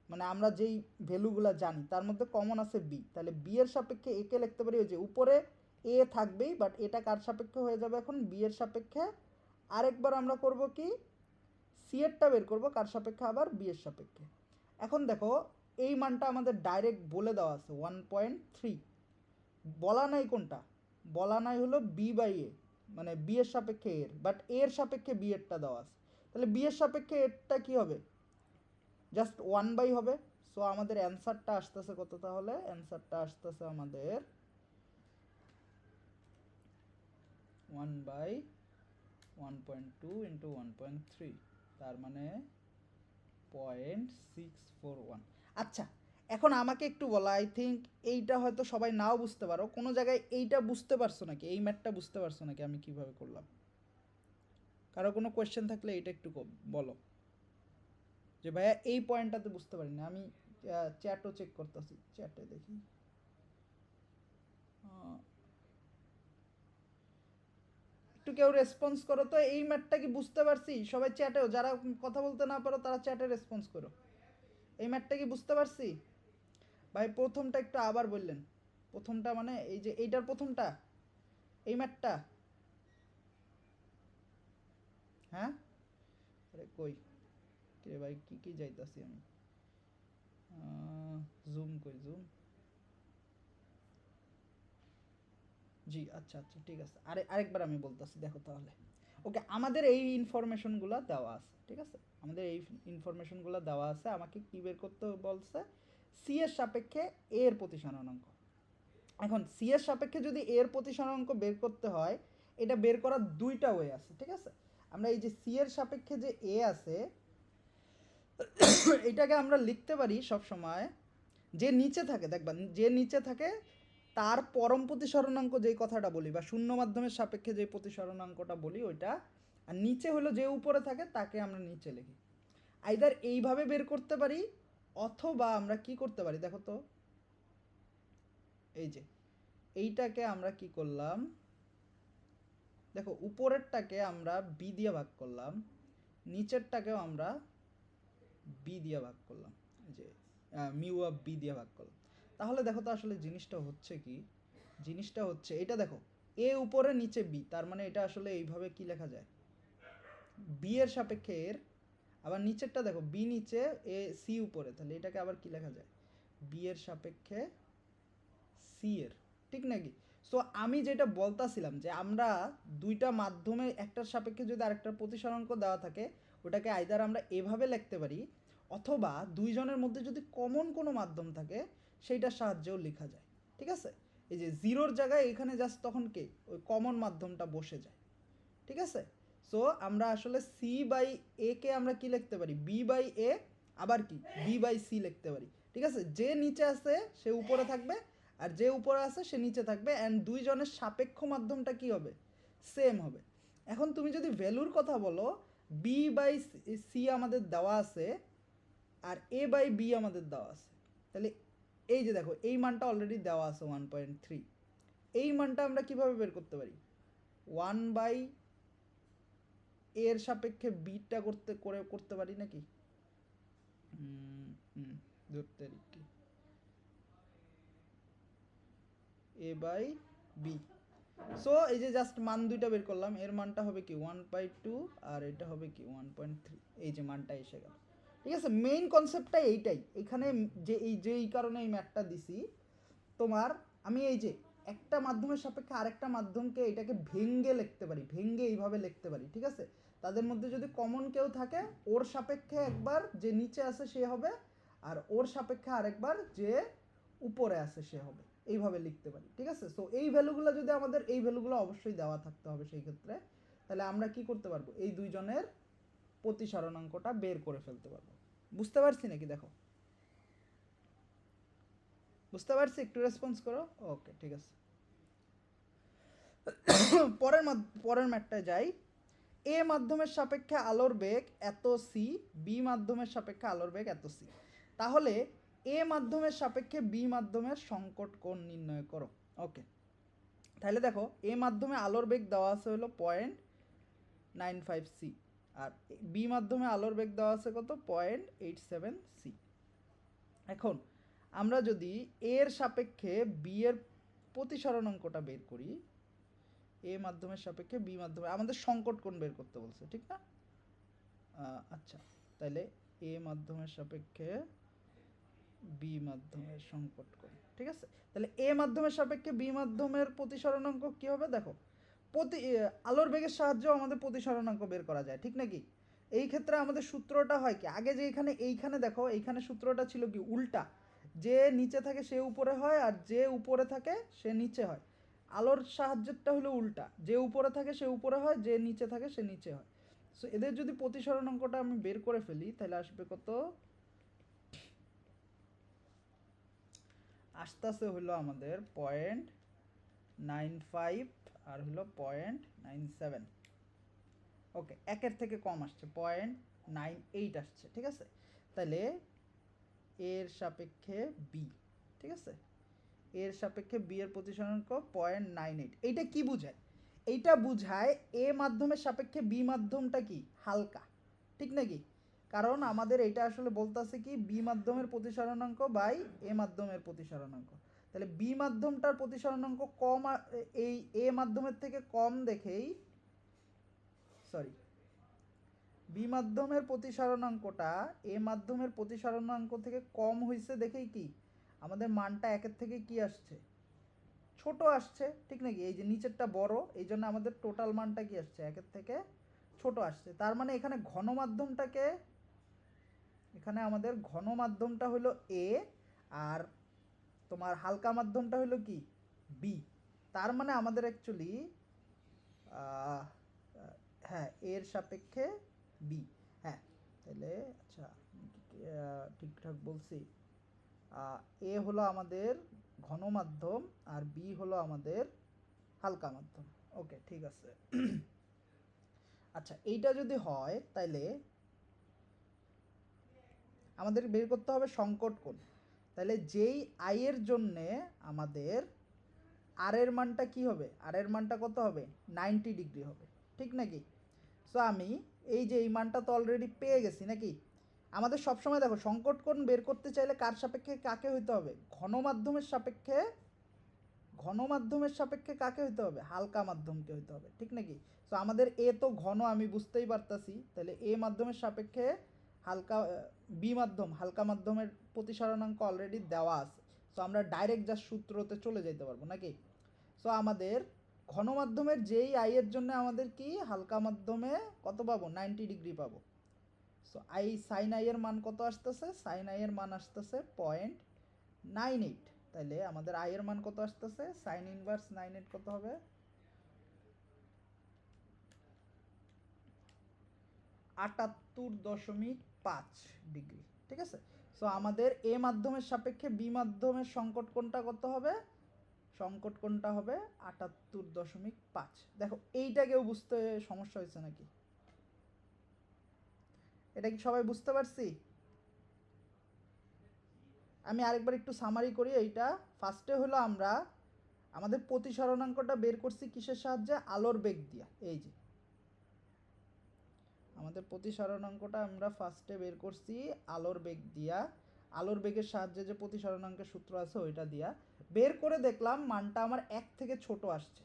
মানে আমরা যেই ভ্যালুগুলো জানি তার মধ্যে কমন আছে বি, তাহলে বি এর সাপেক্ষে এ কে লিখতে পারি, ওই যে উপরে এ থাকবেই, বাট এটা কার সাপেক্ষে হয়ে যাবে এখন বি এর সাপেক্ষে। আরেকবার আমরা করব কি সি এরটা বের করব কার সাপেক্ষে, আবার বি এর সাপেক্ষে। এখন দেখো এই মানটা আমাদের ডাইরেক্ট বলে দেওয়া আছে 1.3, বলা নাই কোনটা, বলা নাই হলো বি বাই এ, মানে বি এর সাপেক্ষে এর, বাট এর সাপেক্ষে বি এরটা দেওয়া আছে, তাহলে বি এর সাপেক্ষে এরটা কি হবে, জাস্ট 1 বাই হবে। সো আমাদের অ্যান্সারটা আসতেছে কত, তাহলে অ্যান্সারটা আসতেছে আমাদের 1/1.2 ইন্টু 1.3, তার মানে 0.641। আচ্ছা এখন আমাকে একটু বলো, আই থিঙ্ক এইটা হয়তো সবাই নাও বুঝতে পারো, কোনো জায়গায় এইটা বুঝতে পারছো নাকি, এই ম্যাথটা বুঝতে পারছো নাকি আমি কিভাবে করলাম? কারো কোনো কোয়েশ্চেন থাকলে এইটা একটু বলো যে ভাইয়া এই পয়েন্টটাতে বুঝতে পারিনি আমি। চ্যাটও চেক করতেছি, চ্যাটে দেখি। একটু কেউ রেসপন্স করো তো, এই ম্যাটটা কি বুঝতে পারছি সবাই? চ্যাটেও যারা কথা বলতে না পারো তারা চ্যাটে রেসপন্স করো, এই ম্যাটটা কি বুঝতে পারছি? ভাই প্রথমটা একটু আবার বললেন, প্রথমটা মানে এই যে এইটার প্রথমটা, এই ম্যাটটা, হ্যাঁ? আরে কই কে ভাই, কি কি যাইতাছি আমি, জুম কই জুম, জি আচ্ছা আচ্ছা ঠিক আছে, আরেকবার আমি বলতেছি দেখো তাহলে। ওকে, আমাদের এই ইনফরমেশনগুলো দেওয়া আছে, ঠিক আছে, আমাদের এই ইনফরমেশনগুলো দেওয়া আছে, আমাকে কি বের করতে বলছে, সি এর সাপেক্ষে এ এর প্রতিসরণাঙ্ক। এখন সি এর সাপেক্ষে যদি এ এর প্রতিসরণাঙ্ক বের করতে হয়, এটা বের করার দুইটা ওয়ে আছে, ঠিক আছে। আমরা এই যে সি এর সাপেক্ষে যে এ আছে এটাকে আমরা লিখতে পারি সব সময়, যে নিচে থাকে দেখবা, যে নিচে থাকে তার পরম প্রতিসরণাঙ্ক যেই কথাটা বলি, বা শূন্য মাধ্যমের সাপেক্ষে যে প্রতিসরণাঙ্কটা বলি ওইটা, আর নিচে হলো যে উপরে থাকে তাকে আমরা নিচে লিখি। আইদার এইভাবে বের করতে পারি, অথবা আমরা কি করতে পারি দেখো তো, এই যে এইটাকে আমরা কি করলাম দেখো, উপরেরটাকে আমরা বি দিয়ে ভাগ করলাম, নিচেরটাকেও আমরা বি দিয়ে ভাগ করলাম, এই যে মিউ অফ বি দিয়ে ভাগ করলাম। তাহলে দেখো তো আসলে জিনিসটা হচ্ছে কি, জিনিসটা হচ্ছে এটা দেখো, এ উপরে নিচে বি, তার মানে এটা আসলে এইভাবে কি লেখা যায়, বি এর সাপেক্ষে এর, আবার নিচেরটা দেখো বি নিচে এ সি উপরে, তাহলে এটাকে আবার কি লেখা যায়, বি এর সাপেক্ষে সি এর, ঠিক নাকি? সো আমি যেটা বলতাছিলাম যে আমরা দুইটা মাধ্যমে একটার সাপেক্ষে যদি আরেকটার প্রতিসরাঙ্ক দেওয়া থাকে, ওটাকে আইদার আমরা এভাবে লিখতে পারি, অথবা দুইজনের মধ্যে যদি কমন কোনো মাধ্যম থাকে সেইটার সাহায্যেও লেখা যায়, ঠিক আছে। এই যে জিরোর জায়গায় এখানে জাস্ট তখন কে ওই কমন মাধ্যমটা বসে যায়, ঠিক আছে। সো আমরা আসলে সি বাই এ কে আমরা কি লিখতে পারি, বি বাই এ, আবার কি বি বাই সি লিখতে পারি, ঠিক আছে। যে নিচে আছে সে উপরে থাকবে, আর যে উপরে আছে সে নিচে থাকবে, অ্যান্ড দুইজনের সাপেক্ষ মাধ্যমটা কি হবে, সেম হবে। এখন তুমি যদি ভ্যালুর কথা বলো, বি বাই সি আমাদের দেওয়া আছে, আর এ বাই বি আমাদের দেওয়া আছে, তাহলে এই যে দেখো এই মানটা অলরেডি দেওয়া আছে 1.3, এই মানটা আমরা কিভাবে বের করতে পারি, 1 বাই এর সাপেক্ষে বিটা করতে পারি নাকি, ধরতে কি এ বাই বি। সো এই যে জাস্ট মান দুইটা বের করলাম, এর মানটা হবে কি 1/2, আর এটা হবে কি 1.3, এই যে মানটা এসে গেল, ঠিক আছে। মেইন কনসেপ্টটা এইটাই, এখানে যে এই কারণে এই ম্যাথটা দিছি তোমার, আমি এই যে একটা মাধ্যমের সাপেক্ষে আরেকটা মাধ্যমকে এটাকে ভেঙ্গে লিখতে পারি, ভেঙ্গে এইভাবে লিখতে পারি, ঠিক আছে। তাদের মধ্যে যদি কমন কেউ থাকে, ওর সাপেক্ষে একবার যে নিচে আছে সে হবে, আর ওর সাপেক্ষে আরেকবার যে উপরে আছে সে হবে, এইভাবে লিখতে পারি। ঠিক আছে, সো এই ভ্যালুগুলো যদি আমাদের, এই ভ্যালুগুলো অবশ্যই দেওয়া থাকতে হবে সেই ক্ষেত্রে, তাহলে আমরা কি করতে পারবো, এই দুইজনের প্রতিসরণাঙ্কটা বের করে ফেলতে পারবো। বুঝতে পারছি নাকি? দেখো, বুঝতে পারছি? একটু রেসপন্স করো। ওকে, ঠিক আছে। পরের ম্যাটটায় যাই। এ মাধ্যমের সাপেক্ষে আলোর বেগ এত সি, বি মাধ্যমের সাপেক্ষে আলোর বেগ এত সি। তাহলে এ মাধ্যমের সাপেক্ষে বি মাধ্যমের সংকট কোণ নির্ণয় করো। ওকে, তাহলে দেখো, এ মাধ্যমে আলোর বেগ দেওয়া আছে হলো 0.95 সি, আর বি মাধ্যমে আলোর বেগ দেওয়া আছে কত, 0.87 সি। এখন আমরা যদি এর সাপেক্ষে বি এর প্রতিসরণাঙ্কটা বের করি, এ মাধ্যমের সাপেক্ষে বি মাধ্যমে আমাদের সংকট কোণ বের করতে বলছে, ঠিক না? আচ্ছা, তাহলে এ মাধ্যমের সাপেক্ষে বি মাধ্যমের সংকট কোণ, ঠিক আছে। তাহলে এ মাধ্যমের সাপেক্ষে বি মাধ্যমের প্রতিসরণাঙ্ক কি হবে? দেখো, আলোর বেগের সাহায্যেও আমাদের প্রতিসরণাঙ্ক বের করা যায়, ঠিক নাকি? এই ক্ষেত্রে আমাদের সূত্রটা হয় কি, আগে যে এইখানে দেখো, এইখানে সূত্রটা ছিল কি উল্টা, যে নিচে থাকে সে উপরে হয়, আর যে উপরে থাকে সে নিচে হয়। আলোর সাহায্যটা হলো উল্টা, যে উপরে থাকে সে উপরে হয়, যে নিচে থাকে সে নিচে হয়। সো এদের যদি প্রতিসরণাঙ্কটা আমি বের করে ফেলি, তাহলে আসবে কত, আসতেছে হলো আমাদের 0.95 আর হলো 0.97। ওকে, একের থেকে কম আসছে, 0.98 আসছে, ঠিক আছে। তাহলে এর সাপেক্ষে বি, ঠিক আছে, এর সাপেক্ষে বি এর প্রতিসরণাঙ্ক 0.98। এইটা কি বোঝায়? এইটা বোঝায় এ মাধ্যমের সাপেক্ষে বি মাধ্যমটা কি হালকা, ঠিক নাকি? কারণ আমাদের এটা আসলে বলতেছে কি, বি মাধ্যমের প্রতিসরণাঙ্ক বাই এ মাধ্যমের প্রতিসরণাঙ্ক। তাহলে বি মাধ্যমটার প্রতিসরণাঙ্ক কম, এই এ মাধ্যমের থেকে কম দেখেই, সরি, বি মাধ্যমের প্রতিসরণাঙ্কটা এ মাধ্যমের প্রতিসরণাঙ্ক থেকে কম হয়েছে দেখেই কি আমাদের মানটা একের থেকে কি আসছে, ছোট আসছে, ঠিক নাকি? এই যে নিচেরটা বড়, এই জন্য আমাদের টোটাল মানটা কি আসছে, একের থেকে ছোট আসছে। তার মানে এখানে ঘন মাধ্যমটাকে, এখানে আমাদের ঘন মাধ্যমটা হলো এ, আর তোমার হালকা মাধ্যমটা হলো কি বি। তার মানে আমাদের অ্যাকচুয়ালি হ্যাঁ, এর সাপেক্ষে বি। হ্যাঁ, তাহলে আচ্ছা, ঠিকঠাক বলছি। এ হলো আমাদের ঘন মাধ্যম, আর বি হলো আমাদের হালকা মাধ্যম। ওকে, ঠিক আছে। আচ্ছা, এইটা যদি হয় তাহলে আমাদের বের করতে হবে সংকট কোণ। তাহলে যেই আই এর জন্যে আমাদের আর এর মানটা কি হবে, আর এর মানটা কত হবে, 90 ডিগ্রি হবে, ঠিক নাকি? সো আমি এই যে এই মানটা তো অলরেডি পেয়ে গেছি নাকি? আমাদের সবসময় দেখো, সংকট কোণ বের করতে চাইলে কার সাপেক্ষে কাকে হইতে হবে, ঘন মাধ্যমের সাপেক্ষে, ঘন মাধ্যমের সাপেক্ষে কাকে হইতে হবে, হালকা মাধ্যমকে হইতে হবে, ঠিক নাকি? তো আমাদের এ তো ঘন, আমি বুঝতেই পারতাছি, তাহলে এ মাধ্যমের সাপেক্ষে হালকা, বি মাধ্যম হালকা মাধ্যমের প্রতিসরণাঙ্ক অলরেডি দেওয়া আছে। তো আমরা ডাইরেক্ট জাস্ট সূত্রতে চলে যেতে পারবো নাকি? সো আমাদের ঘন মাধ্যমের যেই আই এর জন্য আমাদের কি হালকা মাধ্যমে কত পাবো, 90 ডিগ্রি পাবো। সো আই সাইন আই এর মান কত আসতেছে, সাইন আই এর মান আসতেছে 0.98। তাহলে আমাদের আই এর মান কত আসতেছে, সাইন ইনভার্স 98 কত হবে, 78.5 ডিগ্রি, ঠিক আছে। সো আমাদের এ মাধ্যমের সাপেক্ষে বি মাধ্যমের সংকট কোণটা কত হবে, সংকট কোণটা হবে 78.5। দেখো, এইটা কেউ বুঝতে সমস্যা হয়েছে নাকি? এটা কি সবাই বুঝতে পারছি? আমি আরেকবার একটু সামারি করি। এইটা ফার্স্টে হলো আমরা আমাদের প্রতিসরণাঙ্কটা বের করছি কিসের সাহায্যে, আলোর বেগ দিয়া। এই যে আমাদের প্রতিসরণাঙ্কটা আমরা ফার্স্টে বের করছি আলোর বেগ দিয়া, আলোর বেগের সাহায্যে যে প্রতিসরণাঙ্কের সূত্র আছে ওইটা দিয়া বের করে দেখলাম মানটা আমার এক থেকে ছোট আসছে।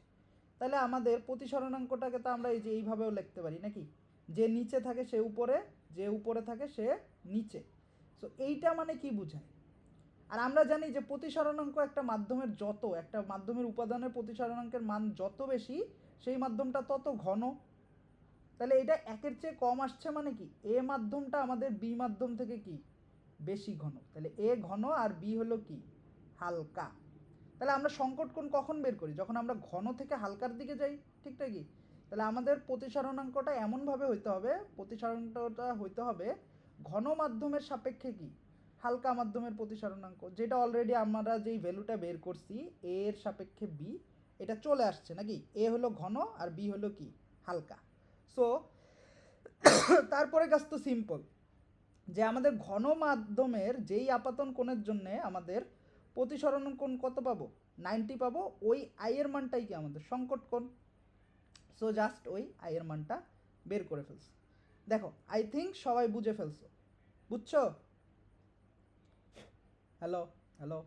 তাহলে আমাদের প্রতিসরণাঙ্কটাকে তো আমরা এই যে এইভাবেও লিখতে পারি নাকি, যে নিচে থাকে সে উপরে, যে উপরে থাকে সে নিচে। সো এইটা মানে কি বোঝায়? আর আমরা জানি যে প্রতিসরণাঙ্ক একটা মাধ্যমের, যত একটা মাধ্যমের উপাদানের প্রতিসরণাঙ্কের মান যত বেশি, সেই মাধ্যমটা তত ঘন। তাহলে এটা একের চেয়ে কম আসছে মানে কি, এ মাধ্যমটা আমাদের বি মাধ্যম থেকে কি বেশি ঘন। তাহলে এ ঘন আর বি হলো কি হালকা। তাহলে আমরা সংকট কোণ কখন বের করি? যখন আমরা ঘন থেকে হালকার দিকে যাই, ঠিকটা কি? তাহলে আমাদের প্রতিসারণাঙ্কটা এমনভাবে হইতে হবে, প্রতিসারণটা হইতে হবে ঘন মাধ্যমের সাপেক্ষে কি হালকা মাধ্যমের প্রতিসারণাঙ্ক, যেটা অলরেডি আমরা যেই ভ্যালুটা বের করছি এ এর সাপেক্ষে বি, এটা চলে আসছে নাকি? এ হলো ঘন আর বি হলো কি হালকা। সো তারপরে কাজ তো সিম্পল, যে আমাদের ঘন মাধ্যমের যেই আপাতন কোণের জন্য আমাদের প্রতিসরণ কোণ কত পাবো? 90 পাবো। ওই আই এর মানটাই কি আমাদের সংকট কোণ। সো জাস্ট ওই আই এর মানটা বের করে ফেলছি। দেখো আই থিঙ্ক সবাই বুঝে ফেলছো, বুঝছো? হ্যালো হ্যালো,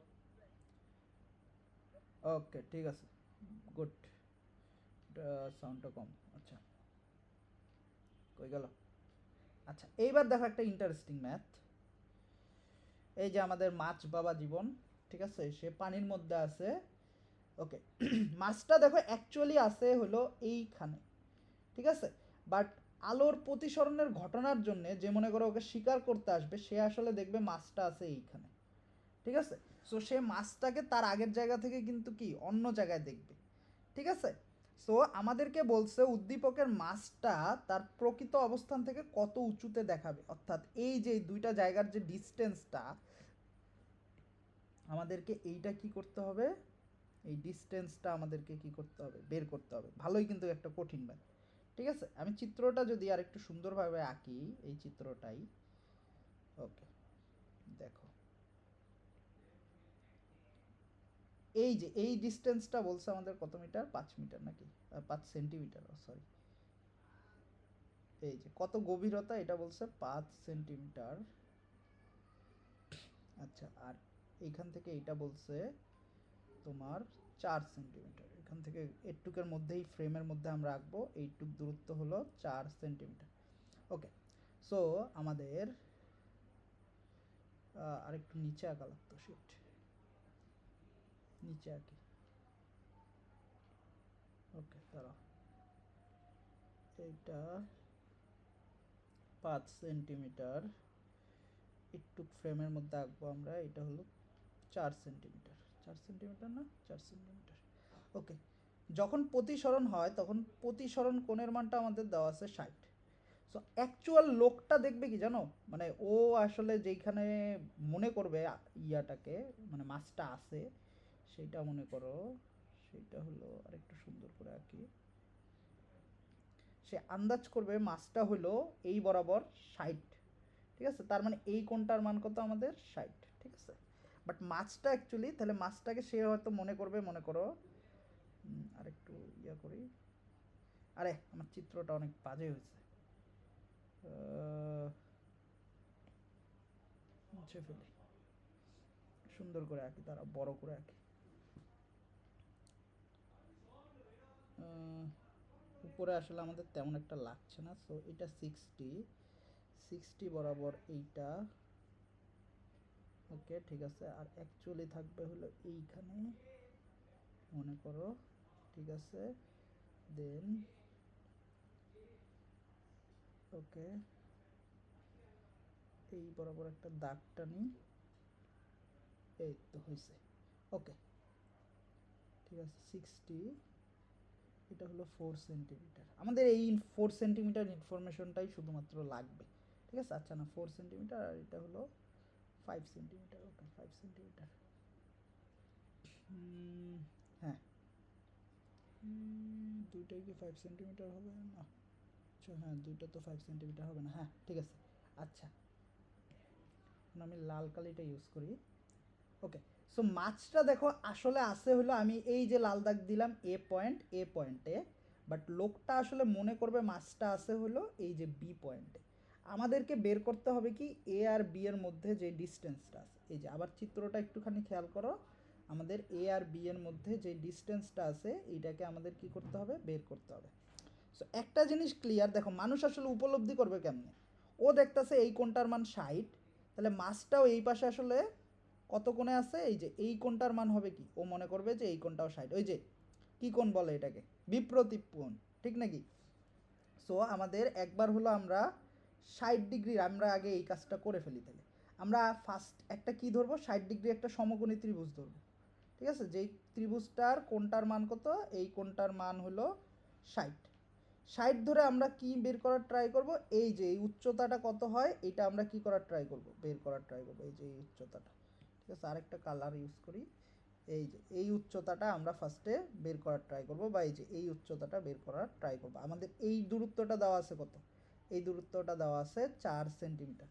ওকে ঠিক আছে, গুড। সাউন্ডটা কম, আচ্ছা কই গেল? আচ্ছা এইবার দেখো একটা ইন্টারেস্টিং ম্যাথ। এই যে আমাদের মাছ বাবা জীবন, ঠিক আছে, সে পানির মধ্যে আছে। ওকে মাছটা দেখো অ্যাকচুয়ালি আছে হলো এইখানে, ঠিক আছে, বাট আলোর প্রতিসরণের ঘটনার জন্য যে মনে করো ওকে শিকার করতে আসবে, সে আসলে দেখবে মাছটা আছে এইখানে, ঠিক আছে। সো সে মাছটাকে তার আগের জায়গা থেকে কিন্তু কি অন্য জায়গায় দেখবে, ঠিক আছে। সো আমাদেরকে বলছে উদ্দীপকের মাছটা তার প্রকৃত অবস্থান থেকে কত উঁচুতে দেখাবে, অর্থাৎ এই যে দুইটা জায়গার যে ডিস্টেন্সটা, আমাদেরকে এইটা কি করতে হবে, এই ডিস্টেন্সটা আমাদেরকে কি করতে হবে, বের করতে হবে। ভালোই কিন্তু একটা কঠিন ম্যাথ, ঠিক আছে। আমি চিত্রটা যদি আর একটু সুন্দরভাবে আঁকি, এই চিত্রটাই, ওকে দেখো এই যে এই ডিস্টেন্সটা বলছে আমাদের কত মিটার, 5 মিটার নাকি 5 সেন্টিমিটার, সরি, এই যে কত গভীরতা এটা বলছে 5 সেন্টিমিটার। আচ্ছা আর এইখান থেকে এটা বলছে তোমার 4 সেন্টিমিটার। এখান থেকে এইটুকের মধ্যেই ফ্রেমের মধ্যে আমরা আঁকবো, এইটুক দূরত্ব হলো 4 সেন্টিমিটার। ওকে সো আমাদের আরেকটু নিচে আঁকা লাগতো, শিট, নিচে আঁকি। ওকে দাঁড়াও, এইটা 5 সেন্টিমিটার, একটু ফ্রেমের মধ্যে আঁকবো আমরা, এটা হলো 4 সেন্টিমিটার, 4 সেন্টিমিটার না 4 সেন্টিমিটার। ওকে যখন প্রতিসরণ হয় তখন প্রতিসরণ কোণের মানটা আমাদের দেওয়া আছে 60। সো অ্যাকচুয়াল লোকটা দেখবে কি জানো, মানে ও আসলে যেইখানে মনে করবে ইয়াটাকে, মানে মাছটা আছে সেইটা মনে করো, সেইটা হলো আরেকটু সুন্দর করে আঁকি। সে আন্দাজ করবে মাছটা হলো এই বরাবর 60, ঠিক আছে, তার মানে এই কোণটার মান কত আমাদের 60, ঠিক আছে। বাট মাছটা অ্যাকচুয়ালি, তাহলে মাছটাকে সে হয়তো মনে করবে, মনে করো আরেকটু ইয়া করি, আরে আমার চিত্রটা অনেক বাজে হয়েছে, মুছে ফেলি, সুন্দর করে আঁকি, তারা বড় করে আঁকি। উপরে আসলে আমাদের তেমন একটা লাগছে না, সো এটা 60 বরাবর এইটা, ওকে ঠিক আছে। আর অ্যাকচুয়ালি থাকবে হলো এইখানে মনে করো, ঠিক আছে, দেন ওকে এই বরাবর একটা দাগ টানি, এই তো হয়েছে। ওকে ঠিক আছে 60, এটা হলো 4 সেন্টিমিটার। আমাদের এই 4 সেন্টিমিটার ইনফরমেশনটাই শুধুমাত্র লাগবে, ঠিক আছে। আচ্ছা না 4 সেন্টিমিটার, আর এটা হলো 5 সেন্টিমিটার। ওকে 5 সেন্টিমিটার, হ্যাঁ দুইটাই কি 5 সেন্টিমিটার হবে না? আচ্ছা হ্যাঁ দুইটা তো 5 সেন্টিমিটার হবে না, হ্যাঁ ঠিক আছে। আচ্ছা এখন আমি লাল কালিটা ইউজ করি। ওকে সো মাছটা দেখো আসলে আছে হলো, আমি এই যে লাল দাগ দিলাম এ পয়েন্টে, বাট লোকটা আসলে মনে করবে মাছটা আছে হলো এই যে বি পয়েন্টে। আমাদেরকে বের করতে হবে কি এ আর বি এর মধ্যে যে ডিস্টেন্সটা আছে, এই যে আবার চিত্রটা একটুখানি খেয়াল করো, আমাদের এ আর বি এর মধ্যে যে ডিস্টেন্সটা আছে এইটাকে আমাদের কি করতে হবে, বের করতে হবে। সো একটা জিনিস ক্লিয়ার, দেখো মানুষ আসলে উপলব্ধি করবে কেমনে, ও দেখতেছে এই কোণটার মান 60, তাহলে মাছটাও এই পাশে আসলে কত কোণে আছে, এই যে এই কোণটার মান হবে কি, ও মনে করবে যে এই কোণটাও 60, ওই যে কি কোণ বলে এটাকে, বিপ্রতীপ কোণ, ঠিক নাকি? সো আমাদের একবার হলো আমরা 60 ডিগ্রি, আমরা আগে এই কাজটা করে ফেলি। তাহলে আমরা ফার্স্ট একটা কি ধরবো, 60 ডিগ্রি একটা সমকোণী ত্রিভুজ ধরবো, ঠিক আছে, যেই ত্রিভুজটার কোণটার মান কত, এই কোণটার মান হলো 60। 60 ধরে আমরা কি বের করার ট্রাই করব, এই যে এই উচ্চতাটা কত হয় এটা আমরা কি করার ট্রাই করব, বের করার ট্রাই করব, এই যে এই উচ্চতাটা। ঠিক আছে, আরেকটা কালার ইউজ করি। এই যে এই উচ্চতাটা আমরা ফার্স্টে বের করার ট্রাই করব, বা এই যে এই উচ্চতাটা বের করার ট্রাই করব। আমাদের এই দূরত্বটা দেওয়া আছে কত, এই দূরত্বটা দেওয়া আছে 4 সেন্টিমিটার।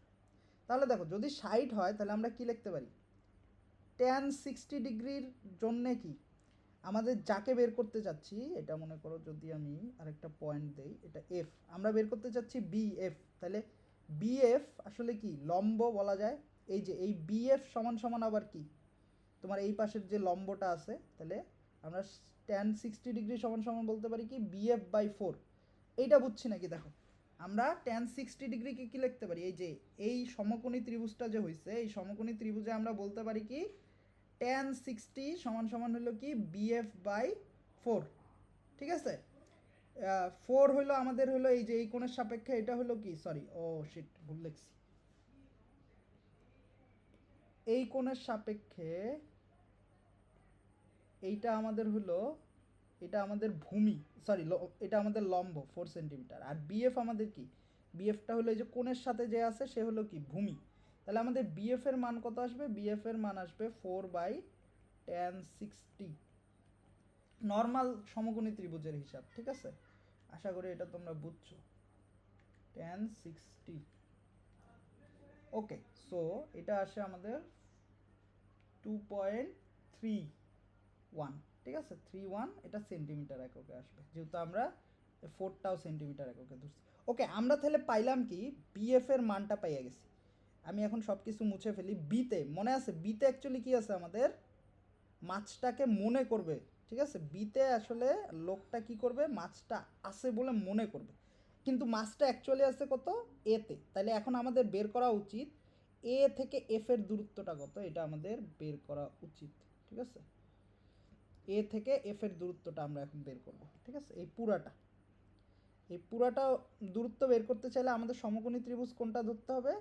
তাহলে দেখো যদি 60 হয় তাহলে আমরা কি লিখতে পারি, tan 60 ডিগ্রির জন্যে কি আমাদের যাকে বের করতে চাচ্ছি, এটা মনে করো যদি আমি আরেকটা পয়েন্ট দেই, এটা এফ, আমরা বের করতে চাচ্ছি বিএফ, তাহলে বিএফ আসলে কি লম্ব বলা যায়। এই যে এই বিএফ সমান সমান আবার কি, তোমার এই পাশের যে লম্বটা আছে, তাহলে আমরা tan 60 ডিগ্রি সমান সমান বলতে পারি কি BF/4। এইটা বুঝছি নাকি, দেখো আমরা tan 60 ডিগ্রিকে কি লিখতে পারি, এই যে এই সমকোণী ত্রিভুজটা যে হয়েছে, এই সমকোণী ত্রিভুজে আমরা বলতে পারি কি tan 60 সমান সমান হলো কি BF/4। ঠিক আছে, 4 হলো আমাদের হলো এই যে এই কোণের সাপেক্ষে, এটা হলো কি, সরি ও শিট ভুল লিখছি, এই কোণের সাপেক্ষে এইটা আমাদের হলো, এটা আমাদের ভূমি, সরি এটা আমাদের লম্ব 4 সেন্টিমিটার। আর বিএফ আমাদের কি, বিএফটা হলো এই যে কোণের সাথে যে আছে সে হলো কি ভূমি। তাহলে আমাদের বিএফ এর মান কত আসবে, বিএফ এর মান আসবে 4/tan 60, নর্মাল সমকোণী ত্রিভুজের হিসাব। ঠিক আছে, আশা করি এটা তোমরা বুঝছো, tan 60। ওকে, সো এটা আসে আমাদের 2.31। ঠিক আছে, 31 এটা সেন্টিমিটার এককে আসবে, যেহেতু আমরা 4টাও সেন্টিমিটার এককে ধরছি। ওকে, আমরা তাহলে পাইলাম কি, বিএফ এর মানটা পাইয়া গেছি। আমি এখন সব কিছু মুছে ফেলি। বিতে মনে আছে, বিতে অ্যাকচুয়ালি কি আছে আমাদের, মাছটাকে মনে করবে। ঠিক আছে, বিতে আসলে লোকটা কি করবে, মাছটা আছে বলে মনে করবে, কিন্তু মাছটা অ্যাকচুয়ালি আছে কত, এতে। তাহলে এখন আমাদের বের করা উচিত এ থেকে এফ এর দূরত্বটা কত, এটা আমাদের বের করা উচিত। ঠিক আছে, এ থেকে এফ এর দূরত্বটা আমরা এখন বের করব। ঠিক আছে, এই পুরাটা, এই পুরাটা দূরত্ব বের করতে চাইলে আমাদের সমকোণী ত্রিভুজ কোনটা ধরতে হবে,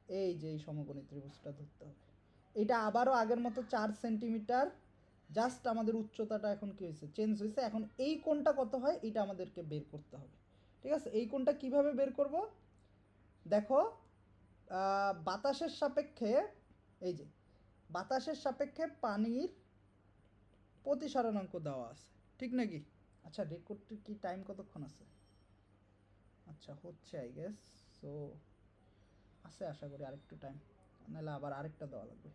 এই যে এই সমকোণী ত্রিভুজটা ধরতে হবে। এটা আবারও আগের মতো 4 সেন্টিমিটার, জাস্ট আমাদের উচ্চতাটা এখন কি হয়েছে, চেঞ্জ হয়েছে। এখন এই কোণটা কত হয় এটা আমাদেরকে বের করতে হবে। ঠিক আছে, এই কোণটা কিভাবে বের করব, দেখো বাতাসের সাপেক্ষে, এই যে বাতাসের সাপেক্ষে পানির প্রতিসরণাঙ্ক দেওয়া আছে, ঠিক নাকি। আচ্ছা, রেকর্ডটির কি টাইম কতক্ষণ আছে, আচ্ছা হচ্ছে আই গেস, সো আছে আশা করি আরেকটু টাইম, নাহলে আবার আরেকটা দেওয়া লাগবে।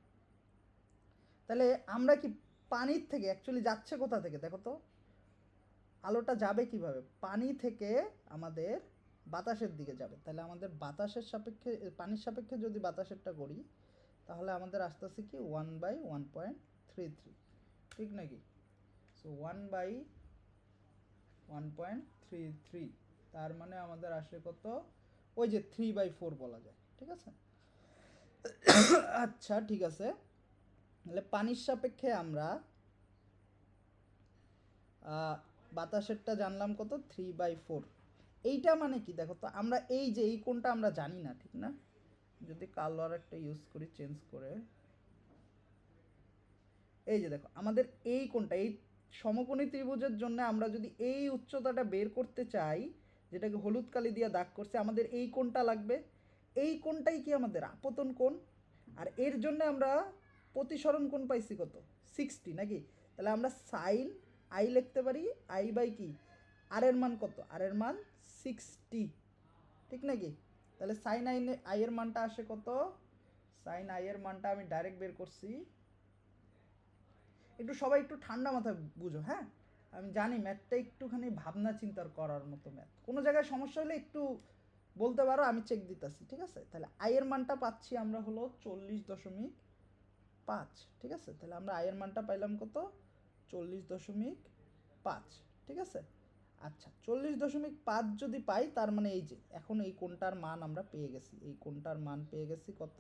তাহলে আমরা কি পানির থেকে অ্যাকচুয়ালি যাচ্ছে কোথা থেকে, দেখো তো আলোটা যাবে কিভাবে, পানি থেকে আমাদের বাতাসের দিকে যাবে। তাহলে আমাদের বাতাসের সাপেক্ষে, পানির সাপেক্ষে যদি বাতাসেরটা করি, তাহলে আমাদের আস্তে আস্তে কি 1/1.33, ঠিক নাকি। সো 1/1.33, তার মানে আমাদের আসে কত, ওই যে 3/4 বলা যায়। ঠিক আছে, আচ্ছা ঠিক আছে, তাহলে পানির সাপেক্ষে আমরা বাতাসেরটা জানলাম কত, 3/4। এইটা মানে কি দেখো তো, আমরা এই যে এই কোণটা আমরা জানি না, ঠিক না, যদি কালার একটা ইউজ করি চেঞ্জ করে, এই যে দেখো আমাদের এই কোণটা, এই সমকোণী ত্রিভুজের জন্য আমরা যদি এই উচ্চতাটা বের করতে চাই, যেটাকে হলুদ কালি দিয়ে দাগ করছে, আমাদের এই কোণটা লাগবে। এই কোণটাই কি আমাদের আপতন কোণ, আর এর জন্য আমরা প্রতিসরণ কোণ পাইছি কত, 60 নাকি। তাহলে আমরা সাইন আই লিখতে পারি, আই বাই কি, আর এর মান কত, আর এর মান 60, ঠিক নাকি। তাহলে সাইন আই এর মানটা আসে কত, সাইন আই এর মানটা আমি ডাইরেক্ট বের করছি। একটু সবাই একটু ঠান্ডা মাথায় বুঝো, হ্যাঁ, আমি জানি ম্যাথটা একটুখানি ভাবনা চিন্তার করার মতো ম্যাথ, কোনো জায়গায় সমস্যা হলে একটু বলতে পারো, আমি চেক দিতেছি। ঠিক আছে, তাহলে আয়ের মানটা পাচ্ছি আমরা হলো 40.5। ঠিক আছে, তাহলে আমরা আয়ের মানটা পাইলাম কত, 40.5। ঠিক আছে, আচ্ছা 40.5 যদি পাই, তার মানে এই যে এখন এই কোণটার মান আমরা পেয়ে গেছি, এই কোণটার মান পেয়ে গেছি কত,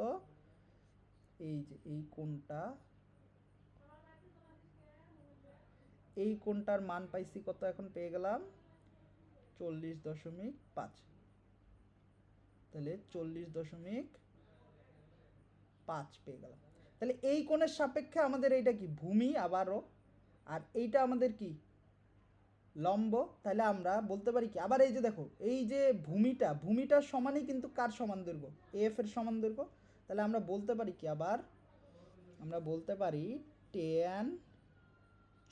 এই যে এই কোণটা, এই কোণটার মান পাইছি কত, এখন পেয়ে গেলাম 40.5। তাহলে 40.5 পেয়ে গেলাম। তাহলে এই কোণের সাপেক্ষে আমাদের এইটা কি ভূমি আবারও, আর এইটা আমাদের কি লম্ব। তাহলে আমরা বলতে পারি কি আবার এই যে দেখো এই যে ভূমিটার সমানই কিন্তু কার সমান দৈর্ঘ্য, এফ এর সমান দৈর্ঘ্য। তাহলে আমরা বলতে পারি কি আবার আমরা বলতে পারি tan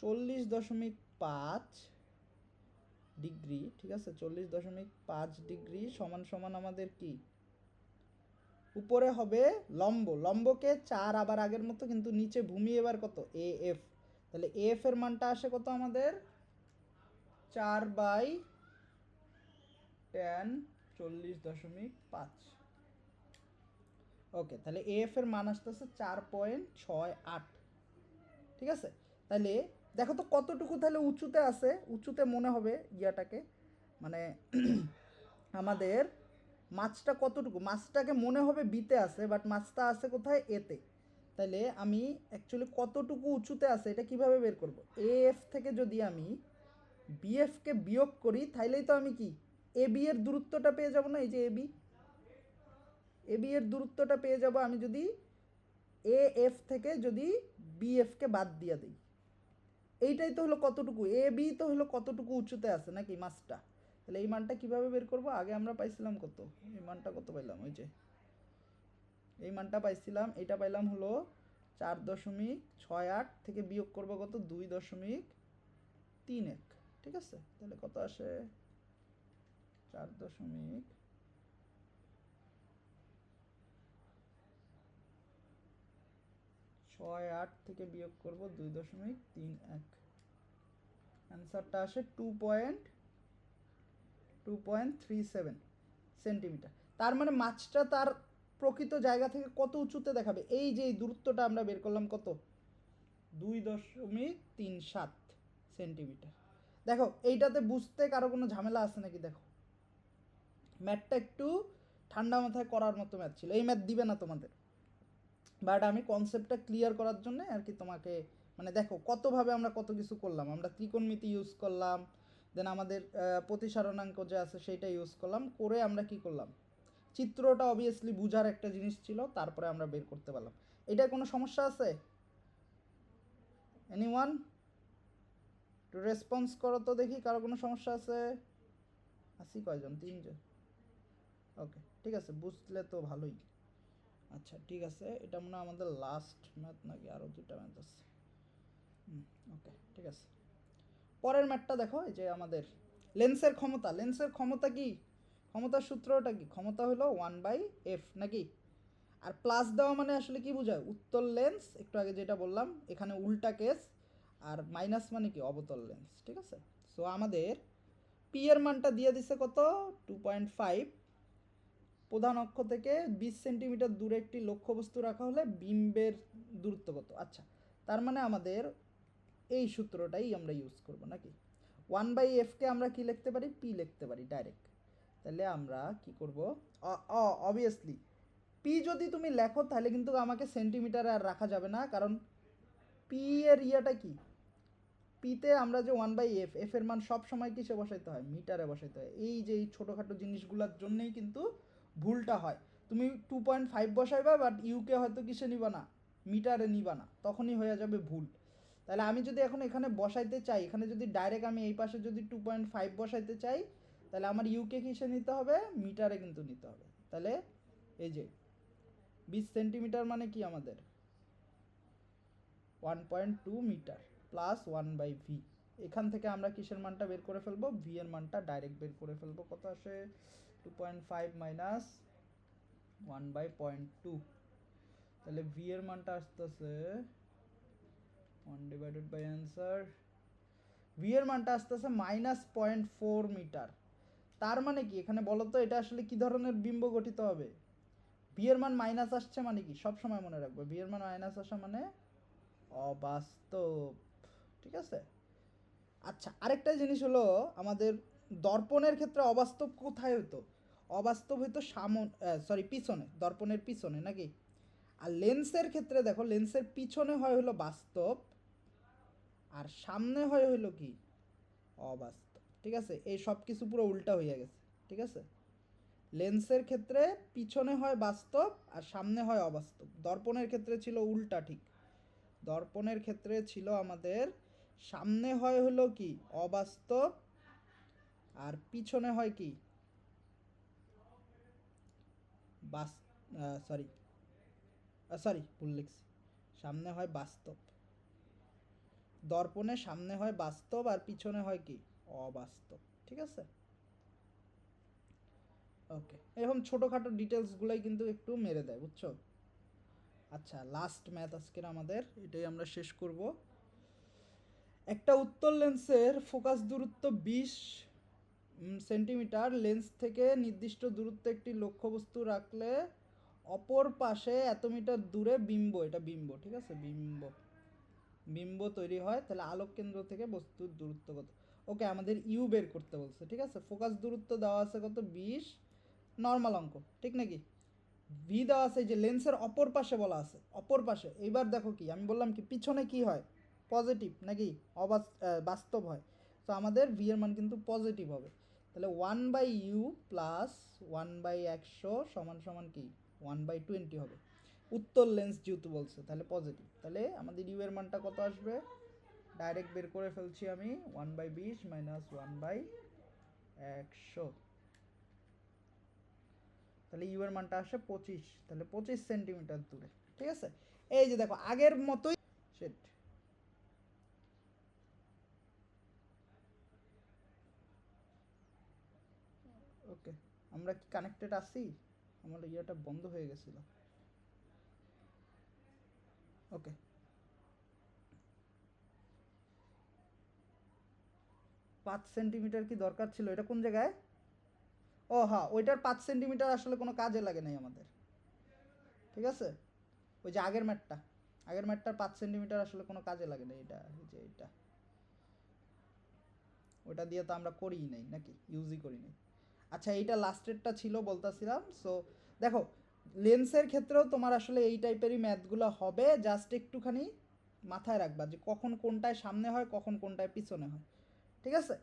40.5 ডিগ্রি, ঠিক আছে, 40.5 ডিগ্রি সমান সমান আমাদের কি উপরে হবে লম্বকে 4 আবার আগের মতো, কিন্তু নিচে ভূমি এবার কত এ এফ। তাহলে এফ এর মানটা আসে কত আমাদের 4/tan 40.5। ওকে, তাহলে এফ এর মান আসতেছে 4.68। ঠিক আছে, তাহলে দেখো তো কতটুকু তাহলে উঁচুতে আছে, উঁচুতে মনে হবে ইয়াটাকে মানে আমাদের মাছটা কতটুকু, মাছটাকে মনে হবে বিতে আছে, বাট মাছটা আছে কোথায় এতে। তাহলে আমি অ্যাকচুয়ালি কতটুকু উঁচুতে আছে এটা কিভাবে বের করব, এফ থেকে যদি আমি বিএফকে বিয়োগ করি তাহলেই তো আমি কি এবি এর দূরত্বটা পেয়ে যাব না, এই যে এবি এর দূরত্বটা পেয়ে যাব আমি যদি এ এফ থেকে যদি বিএফকে বাদ দিয়ে দিই। এইটাই তো হলো কতটুকু, এ বি তো হলো কতটুকু উঁচুতে আছে নাকি মাছটা। তাহলে এই মানটা কিভাবে বের করব, আগে আমরা পাইছিলাম কত, এই মানটা কত পাইলাম, ওই যে এই মানটা পাইছিলাম, এটা পাইলাম হলো 4.68 থেকে বিয়োগ করব কত 2.31। ঠিক আছে, তাহলে কত আসে 4.68 থেকে বিয়োগ করব 2.31, অ্যান্সারটা আসে 2.37 সেন্টিমিটার। তার মানে মাছটা তার প্রকৃত জায়গা থেকে কত উঁচুতে দেখাবে, এই যে এই দূরত্বটা আমরা বের করলাম কত 2.37 সেন্টিমিটার। দেখো এইটাতে বুঝতে কারো কোনো ঝামেলা আছে নাকি, দেখো ম্যাথটা একটু ঠান্ডা মাথায় করার মতো ম্যাথ ছিল, এই ম্যাথ দিবে না তোমাদের, বাট আমি কনসেপ্টটা ক্লিয়ার করার জন্য আর কি তোমাকে মানে দেখো কতভাবে আমরা কত কিছু করলাম, আমরা ত্রিকোণমিতি ইউজ করলাম, দেন আমাদের প্রতিসারণাঙ্ক যে আছে সেইটা ইউজ করলাম, করে আমরা কি করলাম চিত্রটা অবভিয়াসলি বুঝার একটা জিনিস ছিল, তারপরে আমরা বের করতে পারলাম। এটায় কোনো সমস্যা আছে, এনিওয়ান একটু রেসপন্স করো তো দেখি, কারো কোনো সমস্যা আছে, আসি কয়জন, 3জন, ওকে ঠিক আছে, বুঝলে তো ভালোই। আচ্ছা ঠিক আছে, এটা মনে হয় আমাদের লাস্ট ম্যাথ নাকি আরও 2টা ম্যাথ আছে। ওকে ঠিক আছে, পরের ম্যাথটা দেখো, এই যে আমাদের লেন্সের ক্ষমতা কি, ক্ষমতার সূত্রটা কি, ক্ষমতা হলো 1/f নাকি, আর প্লাস দেওয়া মানে আসলে কি বোঝায়, উত্তল লেন্স, একটু আগে যেটা বললাম এখানে উল্টা কেস, আর মাইনাস মানে কি অবতল লেন্স। ঠিক আছে, সো আমাদের পি এর মানটা দিয়ে দিছে কত 2.5, প্রধান অক্ষ থেকে 20 সেন্টিমিটার দূরে একটি লক্ষ্যবস্তু রাখা হলে বিম্বের দূরত্ব কত। আচ্ছা, তার মানে আমাদের এই সূত্রটাই আমরা ইউজ করব নাকি, 1/fকে আমরা কি লিখতে পারি, পি লিখতে পারি ডাইরেক্ট। তাহলে আমরা কি করব, অবভিয়াসলি পি যদি তুমি লেখো তাহলে কিন্তু আমাকে সেন্টিমিটারে আর রাখা যাবে না, কারণ পি এর ইয়াটা কি, পিতে আমরা যে 1/f, এফ এর মান সব সময় কিসে বসাইতে হয়, মিটারে বসাইতে হয়। এই যে এই ছোটোখাটো জিনিসগুলোর জন্যই কিন্তু ভুলটা হয়, তুমি 2.5 বসাইবা বাট ইউকে হয়তো কিসে নিবা না, মিটারে নিবা না, তখনই হয়ে যাবে ভুল। তাহলে আমি যদি এখন এখানে বসাইতে চাই, এখানে যদি ডাইরেক্ট আমি এই পাশে যদি 2.5 বসাইতে চাই, তাহলে আমার ইউকে কিসে নিতে হবে, মিটারে কিন্তু নিতে হবে। তাহলে এই যে 20 সেন্টিমিটার মানে কি আমাদের 1.2 মিটার প্লাস 1/v, এখান থেকে আমরা কিসের মানটা বের করে ফেলবো, ভি এর মানটা ডাইরেক্ট বের করে ফেলবো, কত আসে 2.5 মাইনাস 1/0.2, তাহলে ভি এর মানটা আসতেছে 1 ডিভাইডেড বাই অ্যান্সার, ভি এর মানটা আসতেছে -0.4 মিটার। তার মানে কি এখানে বলো তো এটা আসলে কি ধরনের বিম্ব গঠিত হবে, ভি এর মান মাইনাস আসছে মানে কি, সব সময় মনে রাখবে ভি এর মান মাইনাস আসা মানে অবাস্তব। ঠিক আছে, আচ্ছা আরেকটা জিনিস হলো আমাদের দর্পণের ক্ষেত্রে অবাস্তব কোথায় হতো, অবাস্তব হইতো পিছনে, দর্পণের পিছনে নাকি, আর লেন্সের ক্ষেত্রে দেখো লেন্সের পিছনে হয় হলো বাস্তব, আর সামনে হয় হইলো কি অবাস্তব। ঠিক আছে, এই সব কিছু পুরো উল্টা হইয়া গেছে। ঠিক আছে, লেন্সের ক্ষেত্রে পিছনে হয় বাস্তব আর সামনে হয় অবাস্তব। দর্পণের ক্ষেত্রে ছিল উল্টা, ঠিক। দর্পণের ক্ষেত্রে ছিল আমাদের সামনে হয় হলো কি অবাস্তব আর পিছনে হয় কি সরি সরি ভুল লিখছি, সামনে হয় বাস্তব। দর্পণে সামনে হয় বাস্তব আর পিছনে হয় কি অবাস্তব, ঠিক আছে। ওকে, এরকম ছোটোখাটো ডিটেলসগুলোই কিন্তু একটু মেরে দেয়, বুঝছো। আচ্ছা, লাস্ট ম্যাথ আজকের আমাদের, এটাই আমরা শেষ করব। একটা উত্তল লেন্সের ফোকাস দূরত্ব 20 সেন্টিমিটার। লেন্স থেকে নির্দিষ্ট দূরত্বে একটি লক্ষ্যবস্তু রাখলে অপর পাশে এত মিটার দূরে বিম্ব, এটা বিম্ব, ঠিক আছে, বিম্ব তৈরি হয়। তাহলে আলোক কেন্দ্র থেকে বস্তুর দূরত্ব কত? ওকে, আমাদের ইউ বের করতে বলছে, ঠিক আছে। ফোকাস দূরত্ব দেওয়া আছে কত? 20, নর্মাল অঙ্ক, ঠিক নাকি। ভি দেওয়া আছে, যে লেন্সের অপর পাশে বলা আছে, অপর পাশে। এইবার দেখো কি আমি বললাম, কি পিছনে কি হয় পজিটিভ নাকি বাস্তব হয়। তো আমাদের ভি এর মান কিন্তু পজিটিভ হবে। তাহলে 1/u প্লাস 1/100 সমান সমান কি 1/20 হবে। উত্তল লেন্স যেহেতু বলছে তাহলে পজিটিভ, তাহলে আমাদের ইউ এর মানটা কত আসবে? ডাইরেক্ট বের করে ফেলছি আমি, 1/20 মাইনাস 1/100। তাহলে ইউ এর মানটা আসে 25, তাহলে 25 সেন্টিমিটার দূরে, ঠিক আছে। এই যে দেখো আগের মতোই সেট। ওকে, আমরা কি কানেক্টেড আছি? আমার ইয়েটা বন্ধ হয়ে গেছিল। ওকে, 5 সেন্টিমিটার কি দরকার ছিল? এটা কোন জায়গায়? ও হ্যাঁ, ওইটার 5 সেন্টিমিটার আসলে কোনো কাজে লাগে নাই আমাদের, ঠিক আছে। ওই যে আগের ম্যাটটার 5 সেন্টিমিটার আসলে কোনো কাজে লাগে না। এটা এই যে এটা, ওটা দিয়ে তো আমরা করিই নাই নাকি, ইউজই করি নাই। আচ্ছা, এইটা লাস্টেরটা ছিল বলতাছিলাম। সো দেখো, লেন্সের ক্ষেত্রেও তোমার আসলে এই টাইপেরই ম্যাথগুলো হবে। জাস্ট একটুখানি মাথায় রাখবা যে কখন কোনটায় সামনে হয়, কখন কোনটায় পিছনে হয়, ঠিক আছে।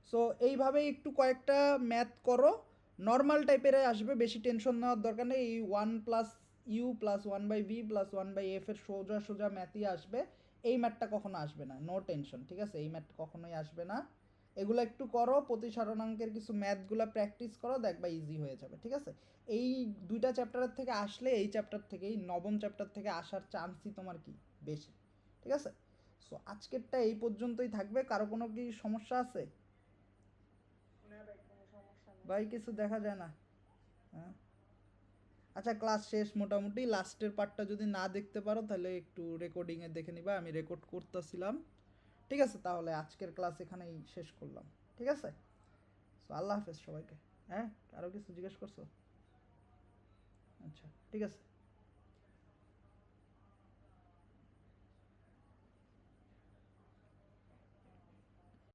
সো এইভাবেই একটু কয়েকটা ম্যাথ করো, নর্মাল টাইপের আসবে, বেশি টেনশন নেওয়ার দরকার নেই। এই 1+u plus 1/v plus 1/f এর সোজা সোজা ম্যাথই আসবে। এই ম্যাথটা কখনো আসবে না, নো টেনশন, ঠিক আছে। এই ম্যাথ কখনোই আসবে না। এগুলো একটু করো, প্রতিসারণাঙ্কের কিছু ম্যাথগুলো প্র্যাকটিস করো, দেখবা ইজি হয়ে যাবে, ঠিক আছে। এই দুইটা চ্যাপ্টারের থেকে আসলে এই চ্যাপ্টার থেকেই, নবম চ্যাপ্টার থেকে আসার চান্সই তোমার কি বেশি, ঠিক আছে। সো আজকেরটা এই পর্যন্তই থাকবে। কারো কোনো কি সমস্যা আছে? ভাই কিছু দেখা যায় না। হ্যাঁ, আচ্ছা, ক্লাস শেষ মোটামুটি। লাস্টের পার্টটা যদি না দেখতে পারো তাহলে একটু রেকর্ডিংয়ে দেখে নিবা, আমি রেকর্ড করতেছিলাম, ঠিক আছে। তাহলে আজকের ক্লাস এখানেই শেষ করলাম, ঠিক আছে। সো আল্লাহ হাফেজ সবাইকে। হ্যাঁ, আরও কিছু জিজ্ঞেস করছো? আচ্ছা, ঠিক আছে।